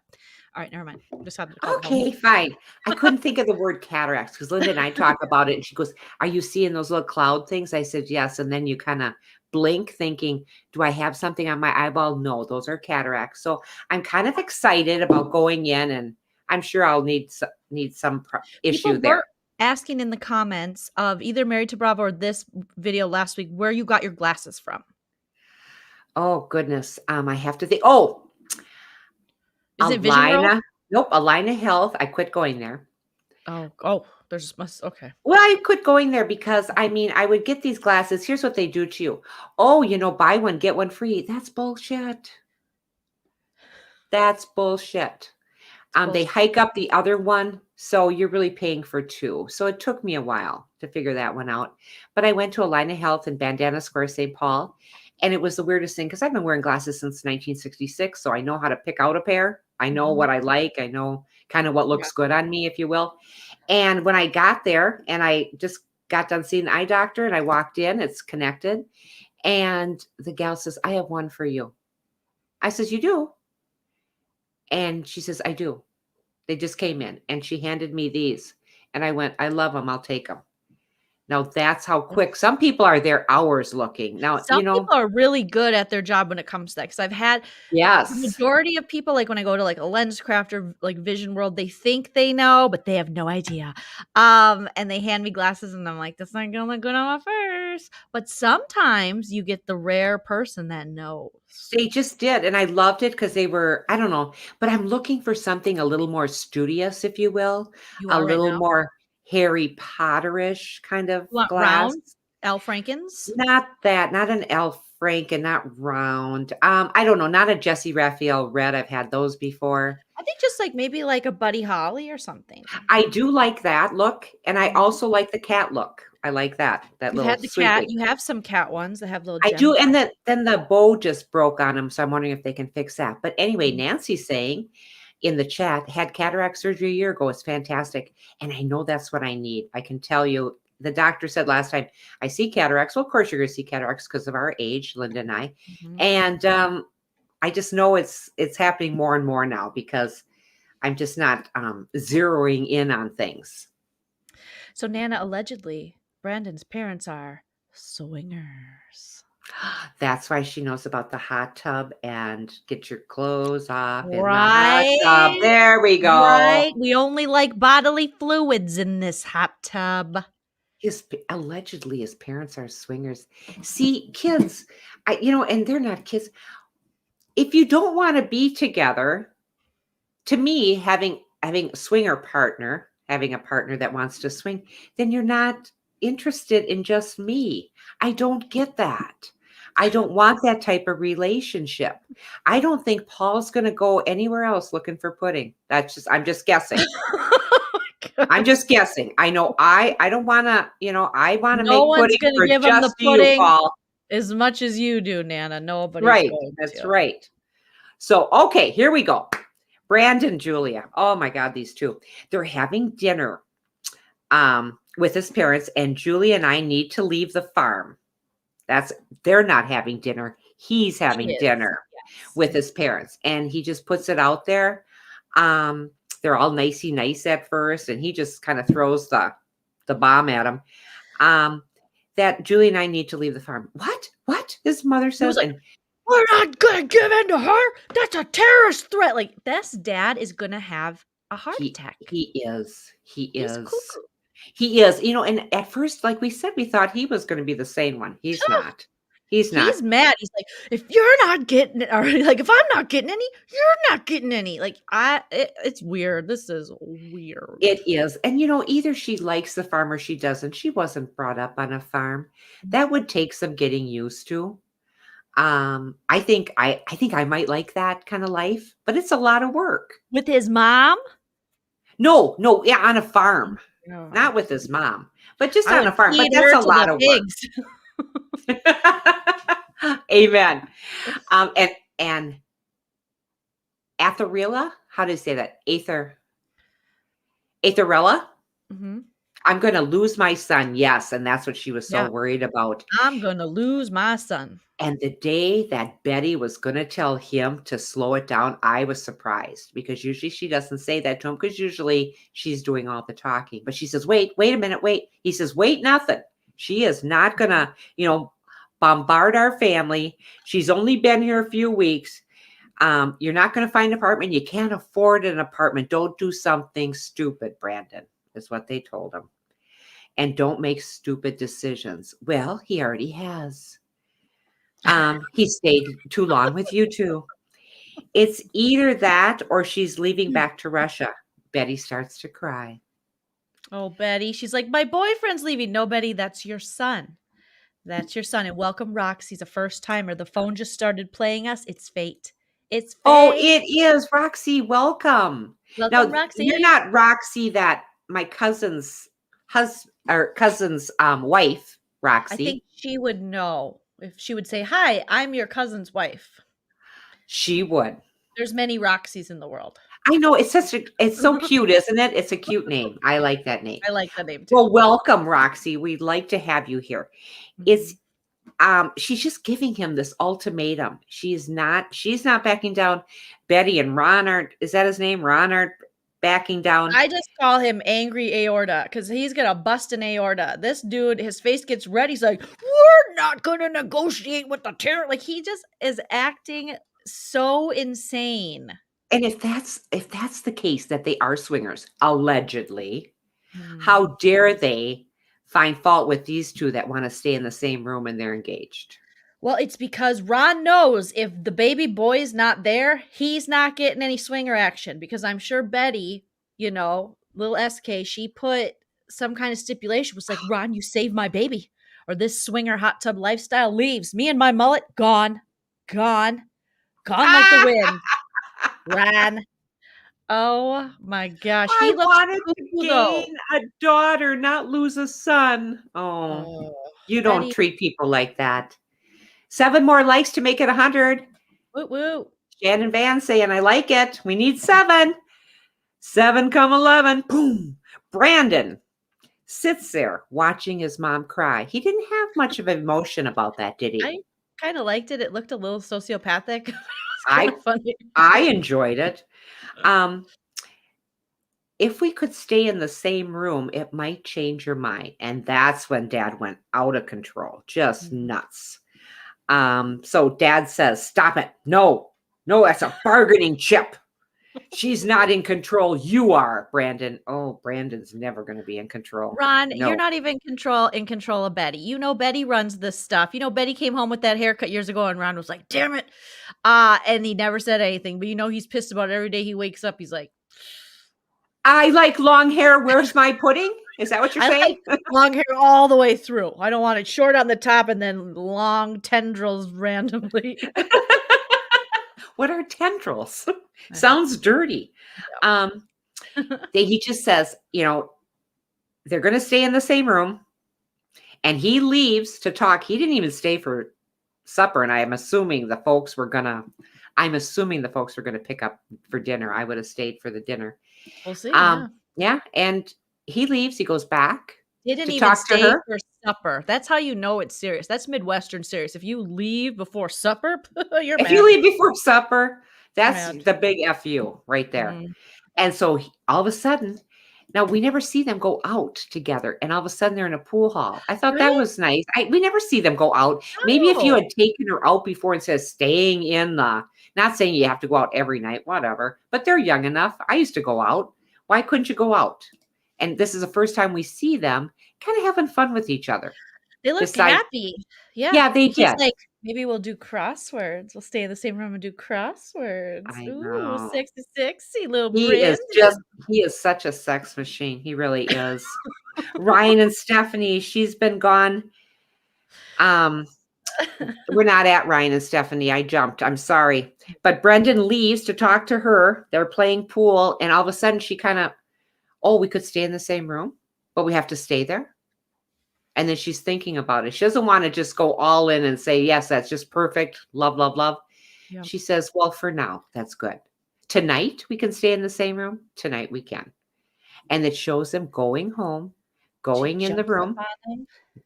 All right, never mind. Just have to call. Okay, fine. I couldn't think of the word cataracts because Linda and I talk about it, and she goes, "Are you seeing those little cloud things?" I said, "Yes," and then you kind of blink, thinking, "Do I have something on my eyeball?" No, those are cataracts. So I'm kind of excited about going in, and I'm sure I'll need some issue there. Asking in the comments of either Married to Bravo or this video last week where you got your glasses from. Oh goodness, I have to think. Oh, is it Vision World? Nope, Alina Health. I quit going there. Oh, okay. Well, I quit going there because I would get these glasses. Here's what they do to you. Oh, buy one get one free. That's bullshit. That's bullshit. They hike up the other one, so you're really paying for two. So it took me a while to figure that one out. But I went to Alina Health in Bandana Square, St. Paul, and it was the weirdest thing because I've been wearing glasses since 1966, so I know how to pick out a pair. I know what I like. I know kind of what looks good on me, if you will. And when I got there, and I just got done seeing the eye doctor, and I walked in, it's connected, and the gal says, "I have one for you." I says, "You do?" And she says, "I do. They just came in." And she handed me these. And I went, "I love them. I'll take them." Now, that's how quick. Some people are there hours looking. Now, some people are really good at their job when it comes to that. Because I've had the majority of people, like when I go to like a LensCraft or like Vision World, they think they know, but they have no idea. And they hand me glasses and I'm like, that's not going to look good on my first. But sometimes you get the rare person that knows. They just did. And I loved it because they were, I don't know, but I'm looking for something a little more studious, if you will. A little more Harry Potterish kind of glass. Round? Al Franken's? Not that. Not an Al Franken. Not round. I don't know. Not a Jesse Raphael red. I've had those before. I think just like maybe like a Buddy Holly or something. I do like that look. And I also like the cat look. I like that. That You've little had the sweet cat. thing. You have some cat ones that have little I gems. do, and then the bow just broke on them, so I'm wondering if they can fix that. But anyway, Mhm. Nancy's saying in the chat, had cataract surgery a year ago. It's fantastic. And I know that's what I need. I can tell you, the doctor said last time, I see cataracts. Well, of course you're going to see cataracts because of our age, Linda and I. Mhm. And I just know it's happening more and more now because I'm just not zeroing in on things. So Nana, allegedly, Brandon's parents are swingers. That's why she knows about the hot tub and get your clothes off in the Right? hot tub. There we go. Right? We only like bodily fluids in this hot tub. Allegedly his parents are swingers. See, kids, and they're not kids. If you don't want to be together, to me, having a swinger partner, having a partner that wants to swing, then you're not interested in just me. I don't get that. I don't want that type of relationship. I don't think Paul's going to go anywhere else looking for pudding. I'm just guessing. I'm just guessing. I know I don't want to, I want to No make one's pudding gonna for give him the just you, pudding Paul. as much as you do, Nana. Nobody's Right. going That's to. right. So, okay, here we go. Brandon, Julia. Oh my God, these two. They're having dinner with his parents, and Julia and I need to leave the farm. They're not having dinner. He's having dinner with his parents. And he just puts it out there. They're all nicey nice at first, and he just kind of throws the bomb at him. That Julie and I need to leave the farm. What? His mother says, like, we're not gonna give in to her. That's a terrorist threat. Like, this dad is gonna have a heart attack. He is. He's cuckoo. He is. And at first, like we said, we thought he was going to be the sane one. He's not. He's mad. He's like, if you're not getting it, or like, if I'm not getting any, you're not getting any. Like, it's weird. This is weird. It is. And either she likes the farm or she doesn't. She wasn't brought up on a farm. That would take some getting used to. I think I might like that kind of life, but it's a lot of work. With his mom? No, yeah, on a farm. Not with his mom, but just on a farm. But that's a lot of work. Amen. And Atharilla, how do you say that? Atharella? Mm-hmm. I'm going to lose my son. Yes. And that's what she was so worried about. I'm going to lose my son. And the day that Betty was going to tell him to slow it down, I was surprised because usually she doesn't say that to him because usually she's doing all the talking. But she says, wait a minute, wait. He says, wait, nothing. She is not going to, bombard our family. She's only been here a few weeks. You're not going to find an apartment. You can't afford an apartment. Don't do something stupid, Brandon, is what they told him. And don't make stupid decisions. Well, he already has. He stayed too long with you two. It's either that or she's leaving back to Russia. Betty starts to cry. Oh, Betty. She's like, my boyfriend's leaving. No, Betty, that's your son. That's your son. And welcome, Roxy's a first timer. The phone just started playing us. It's fate. It's fate. Oh, it is. Roxy, welcome. Welcome, now, Roxy. You're not Roxy that my cousin's wife, Roxy. I think she would know if she would say, hi, I'm your cousin's wife. She would. There's many Roxys in the world. I know. It's so cute, isn't it? It's a cute name. I like that name. I like that name too. Well, welcome, Roxy. We'd like to have you here. It's she's just giving him this ultimatum. She's not backing down. Betty and Ron aren't, is that his name? Ron aren't backing down. I just call him Angry Aorta because he's gonna bust an aorta. This dude, his face gets red. He's like, we're not gonna negotiate with the terror. Like, he just is acting so insane. And if that's the case, that they are swingers, allegedly, how dare they find fault with these two that want to stay in the same room and they're engaged? Well, it's because Ron knows if the baby boy's not there, he's not getting any swinger action. Because I'm sure Betty, little SK, she put some kind of stipulation. Was like, Ron, you save my baby, or this swinger hot tub lifestyle leaves. Me and my mullet, gone like the wind. Ron. Oh my gosh. I He looks wanted to cuckoo though. gain a daughter, not lose a son. Oh, Oh, you don't Betty. treat people like that. 7 more likes to make it 100. Woo woo. Shannon Van saying, I like it. We need 7. 7 come 11. Boom. Brandon sits there watching his mom cry. He didn't have much of emotion about that, did he? I kind of liked it. It looked a little sociopathic. It was I kind of funny. I enjoyed it. If we could stay in the same room, it might change your mind. And that's when Dad went out of control, just nuts. So Dad says, stop it. No, that's a bargaining chip. She's not in control. You are, Brandon. Oh, Brandon's never going to be in control. Ron, No. you're not even in control of Betty. You know Betty runs this stuff. You know Betty came home with that haircut years ago and Ron was like, damn it. And he never said anything. But you know he's pissed about it every day he wakes up. He's like, I like long hair. Where's my pudding? Is that what you're saying? Like long hair all the way through. I don't want it short on the top and then long tendrils randomly. What are tendrils? Sounds dirty. Yeah. He just says, they're going to stay in the same room. And he leaves to talk. He didn't even stay for supper. And I'm assuming the folks were going to pick up for dinner. I would have stayed for the dinner. We'll see. Yeah. And he leaves. He goes back. He didn't even stay for supper. That's how you know it's serious. That's Midwestern serious. If you leave before supper, you're mad. If you leave before supper, that's the big FU right there. Mm-hmm. And so all of a sudden, now we never see them go out together. And all of a sudden they're in a pool hall. I thought that was nice. We never see them go out. No. Maybe if you had taken her out before and said staying in not saying you have to go out every night, whatever, but they're young enough. I used to go out. Why couldn't you go out? And this is the first time we see them kind of having fun with each other. They look happy. Yeah. Yeah, they did. Like, maybe we'll do crosswords. We'll stay in the same room and do crosswords. Ooh, sexy little Brandon. He is such a sex machine. He really is. Ryan and Stephanie, she's been gone. We're not at Ryan and Stephanie. I jumped. I'm sorry. But Brendan leaves to talk to her. They're playing pool. And all of a sudden she kind of, we could stay in the same room, but we have to stay there. And then she's thinking about it. She doesn't want to just go all in and say, yes, that's just perfect. Love, love, love. Yep. She says, well, for now, that's good. Tonight, we can stay in the same room. Tonight, we can. And it shows them going home, going in the room,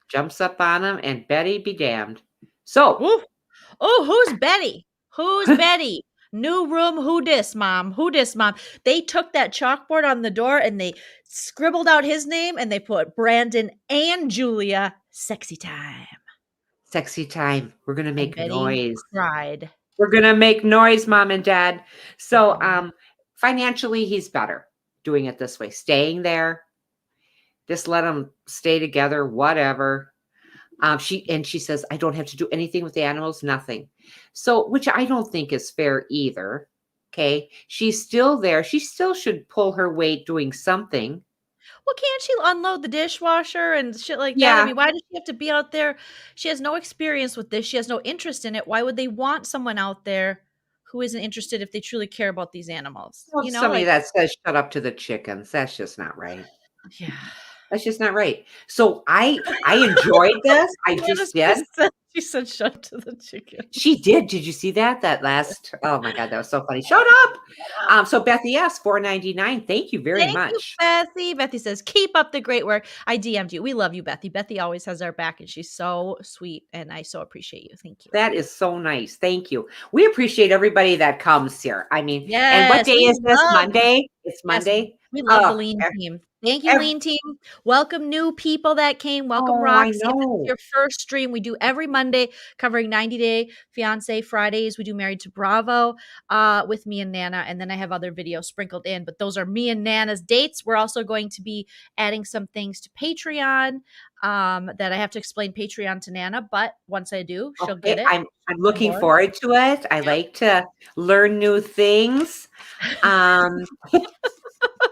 jumps up on him, and Betty be damned. So. Who's Betty? Who's Betty? New room, who dis, mom? Who dis, mom? They took that chalkboard on the door and they scribbled out his name and they put Brandon and Julia, sexy time. Sexy time. We're going to make noise. Cried. We're going to make noise, Mom and Dad. So financially, he's better doing it this way. Staying there. Just let them stay together, whatever. She says, I don't have to do anything with the animals, nothing. So, which I don't think is fair either. Okay. She's still there. She still should pull her weight doing something. Well, can't she unload the dishwasher and shit like that? I mean, why does she have to be out there? She has no experience with this. She has no interest in it. Why would they want someone out there who isn't interested if they truly care about these animals? Well, somebody that says shut up to the chickens. That's just not right. Yeah. That's just not right. So I enjoyed this. I just did. She said shut up to the chicken. She did. Did you see that? That last, oh my God, that was so funny. Shut up. So Bethy asked $4.99. Thank you very much. Thank you, Bethy. Bethy says, keep up the great work. I DM'd you. We love you, Bethy. Bethy always has our back and she's so sweet and I so appreciate you. Thank you. That is so nice. Thank you. We appreciate everybody that comes here. I mean, and what day is this? Monday? It's Monday. We love the Lean team. Thank you, Lean team. Welcome new people that came. Welcome, Roxy. If it's your first stream, we do every Monday covering 90 Day Fiancé. Fridays, we do Married to Bravo with me and Nana. And then I have other videos sprinkled in. But those are me and Nana's dates. We're also going to be adding some things to Patreon that I have to explain Patreon to Nana. But once I do, she'll get it. I'm looking forward to it. I like to learn new things.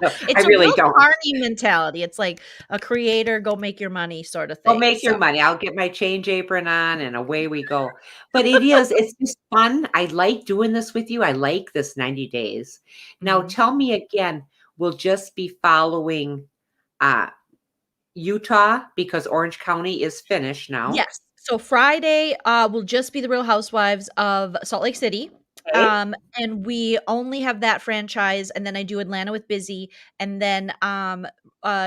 It's I really don't. Carney mentality. It's like a creator, go make your money sort of thing. Go make your money. I'll get my change apron on and away we go. But it's just fun. I like doing this with you. I like this 90 days. Now tell me again, we'll just be following Utah because Orange County is finished now. Yes. So Friday will just be the Real Housewives of Salt Lake City. Okay. And we only have that franchise, and then I do Atlanta with Busy, and then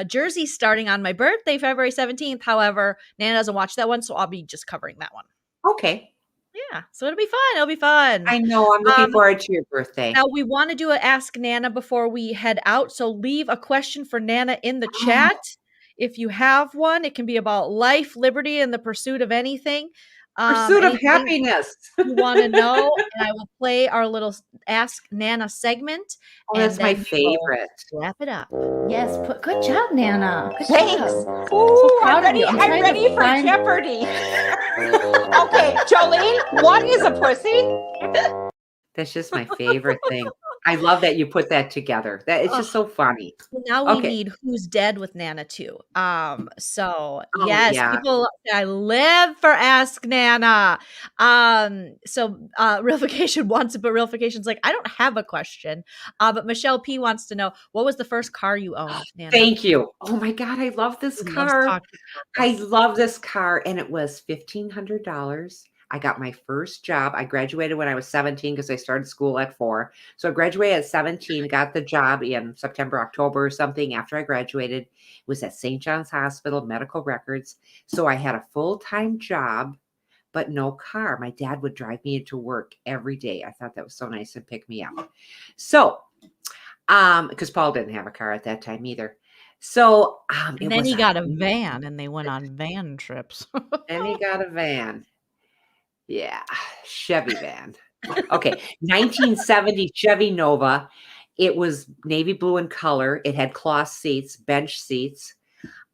Jersey's starting on my birthday, February 17th. However, Nana doesn't watch that one, so I'll be just covering that one. Okay. Yeah, so it'll be fun. It'll be fun. I know. I'm looking forward to your birthday. Now, we want to do an Ask Nana before we head out, so leave a question for Nana in the chat. If you have one, it can be about life, liberty, and the pursuit of anything. Pursuit of happiness. You want to know, and I will play our little Ask Nana segment. Oh, that's my favorite. Wrap it up. Yes, good job, Nana. Good Thanks. job. Ooh, I'm ready for Jeopardy. Okay, Joleen, what is a pussy? That's just my favorite thing. I love that you put that together. It's just so funny. Now we need Who's Dead with Nana too. Yes, people, I live for Ask Nana. Realification wants it, but Realification's like, I don't have a question. But Michelle P wants to know, what was the first car you owned, Nana? Thank you. Oh my God, I love this car. I love this car, and it was $1,500. I got my first job. I graduated when I was 17 because I started school at 4. So I graduated at 17, got the job in September, October or something after I graduated. It was at St. John's Hospital, medical records. So I had a full-time job, but no car. My dad would drive me into work every day. I thought that was so nice and pick me up. So, because Paul didn't have a car at that time either. So, and then he got a van and they went on van trips. And he got a van. Yeah, Chevy van. Okay, 1970 Chevy Nova. It was navy blue in color. It had cloth seats, bench seats.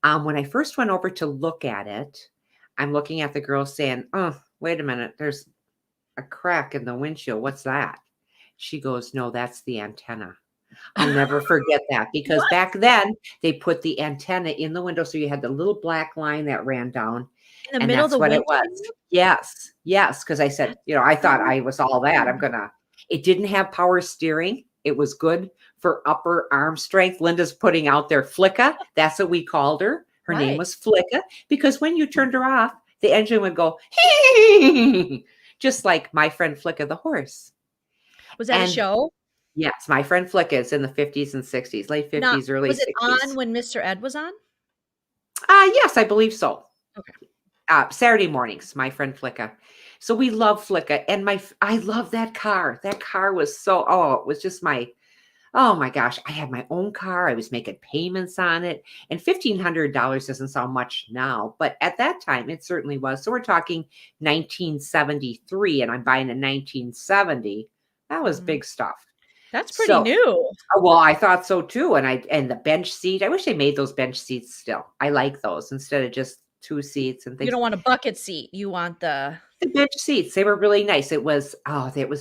When I first went over to look at it, I'm looking at the girl saying, "Oh, wait a minute, there's a crack in the windshield. What's that?" She goes, "No, that's the antenna." I'll never forget that because back then they put the antenna in the window, so you had the little black line that ran down. In the middle of the what window? it was. Yes. Because I said, I thought I was all that. It didn't have power steering. It was good for upper arm strength. Linda's putting out there Flicka. That's what we called her. Her name was Flicka because when you turned her off, the engine would go, just like My Friend Flicka the horse. Was that a show? Yes. My Friend Flicka is in the 50s and 60s, late 50s, early 60s. Was it on when Mr. Ed was on? Yes, I believe so. Okay. Saturday mornings, My Friend Flicka. So we love Flicka, and I love that car. That car was it was just oh my gosh, I had my own car. I was making payments on it, and $1,500 doesn't sound much now, but at that time it certainly was. So we're talking 1973, and I'm buying a 1970. That was big stuff. That's pretty new. Well, I thought so too, and the bench seat. I wish they made those bench seats still. I like those instead of just 2 seats and things. You don't want a bucket seat. You want the bench seats. They were really nice. It was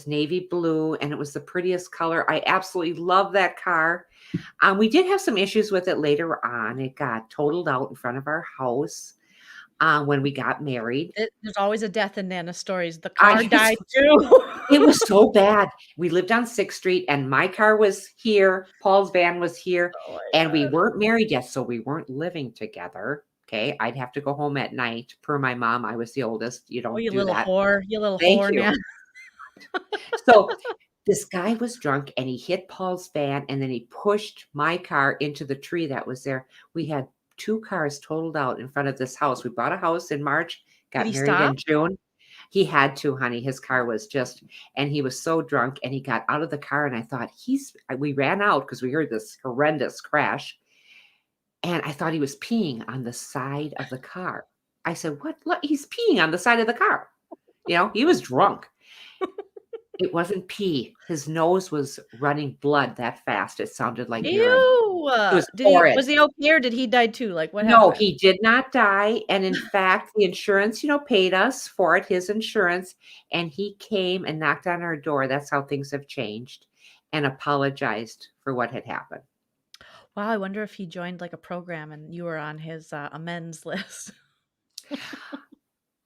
navy blue and it was the prettiest color. I absolutely love that car. We did have some issues with it later on. It got totaled out in front of our house when we got married. There's always a death in Nana stories. The car died too. It was so bad. We lived on 6th Street and my car was here. Paul's van was here and we weren't married yet. So we weren't living together. Okay, I'd have to go home at night. Per my mom, I was the oldest. You don't do that. You little whore. Thank you. So this guy was drunk and he hit Paul's van and then he pushed my car into the tree that was there. We had 2 cars totaled out in front of this house. We bought a house in March, got married in June. He had to, honey. His car was and he was so drunk and he got out of the car and I thought we ran out because we heard this horrendous crash. And I thought he was peeing on the side of the car. I said, what? Look, he's peeing on the side of the car. He was drunk. It wasn't pee. His nose was running blood that fast. It sounded like urine. Was he okay or did he die too? Like what happened? No, he did not die. And in fact, the insurance, paid us for it, his insurance. And he came and knocked on our door. That's how things have changed and apologized for what had happened. Wow, I wonder if he joined like a program and you were on his amends list.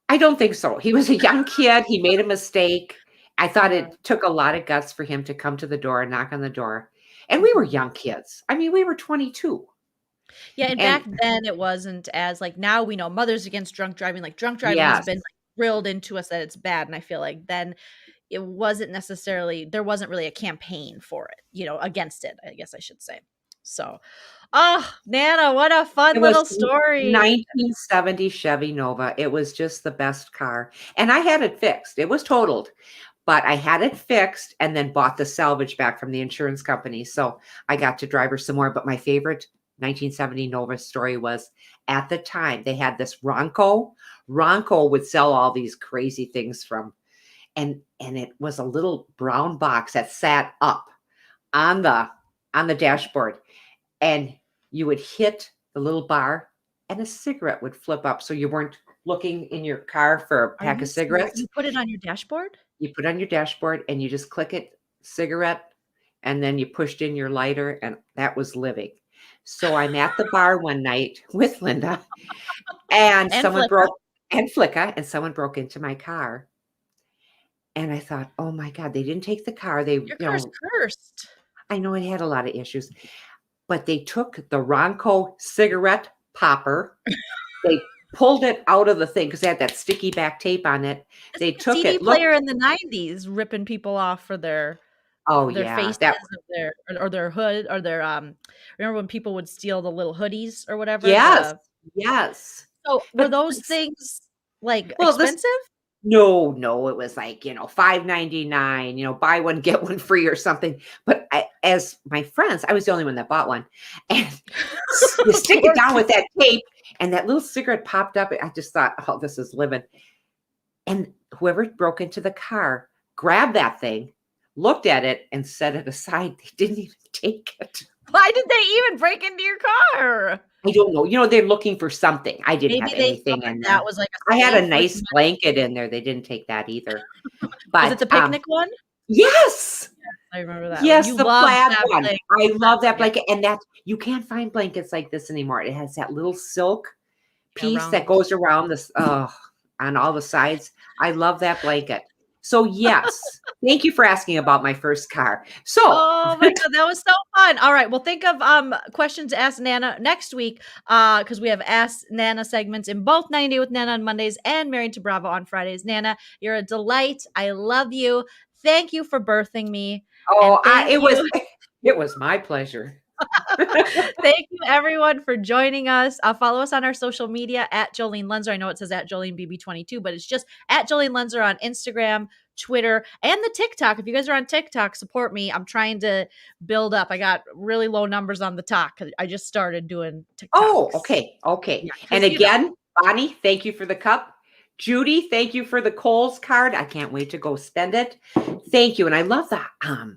I don't think so. He was a young kid. He made a mistake. I thought it took a lot of guts for him to come to the door and knock on the door. And we were young kids. I mean, we were 22. Yeah, and back then it wasn't as like now we know Mothers Against Drunk Driving. Like drunk driving has been like, drilled into us that it's bad, and I feel like then it wasn't necessarily there wasn't really a campaign for it, you know, against it. I guess I should say. So, oh, Nana, what a fun little story! 1970 Chevy Nova. It was just the best car, and I had it fixed. It was totaled, but I had it fixed and then bought the salvage back from the insurance company. So I got to drive her some more. But my favorite 1970 Nova story was at the time they had this Ronco. Ronco would sell all these crazy things from, and it was a little brown box that sat up on the dashboard, and you would hit the little bar and a cigarette would flip up. So you weren't looking in your car for a pack of cigarettes. You put it on your dashboard? You put it on your dashboard and you just click it, cigarette, and then you pushed in your lighter, and that was living. So I'm at the bar one night with Linda, and someone someone broke into my car. And I thought, oh my God, they didn't take the car. Your car's cursed. I know it had a lot of issues, but they took the Ronco cigarette popper. They pulled it out of the thing because they had that sticky back tape on it. They took CD player in the 90s, ripping people off for their faces or their hood or their remember when people would steal the little hoodies or whatever? Yes. So were those things like expensive? No, it was like, $5.99, buy one, get one free or something. But as my friends, I was the only one that bought one. And you stick it down with that tape and that little cigarette popped up. I just thought, oh, this is living. And whoever broke into the car grabbed that thing, looked at it, and set it aside. They didn't even take it. Why did they even break into your car? I don't know. They're looking for something. I didn't have anything in there. That was like I had a nice blanket in there. They didn't take that either. But was it the picnic one? Yes. I remember that. Yes, the plaid one. I love that blanket. And that you can't find blankets like this anymore. It has that little silk piece that goes around this on all the sides. I love that blanket. So yes, thank you for asking about my first car. So, oh my God, that was so fun. All right, well, think of questions to ask Nana next week because we have Ask Nana segments in both 90 with Nana on Mondays and Married to Bravo on Fridays. Nana, you're a delight. I love you. Thank you for birthing me. Oh, it was my pleasure. Thank you everyone for joining us. Follow us on our social media at Joleen Lunzer. I know it says at JoleenBB22, but it's just at Joleen Lunzer on Instagram, Twitter, and the TikTok. If you guys are on TikTok, support me. I'm trying to build up. I got really low numbers on the talk. I just started doing TikTok. Oh, okay. Yeah, and again, Bonnie, thank you for the cup. Judy, thank you for the Kohl's card. I can't wait to go spend it. Thank you. And I love the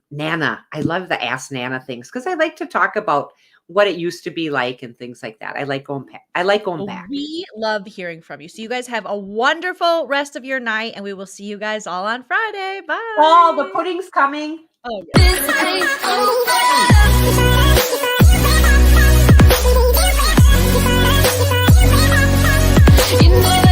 Nana. I love the Ask Nana things because I like to talk about what it used to be like and things like that. I like going back. We love hearing from you. So you guys have a wonderful rest of your night, and we will see you guys all on Friday. Bye. Oh, the pudding's coming. Oh, yeah.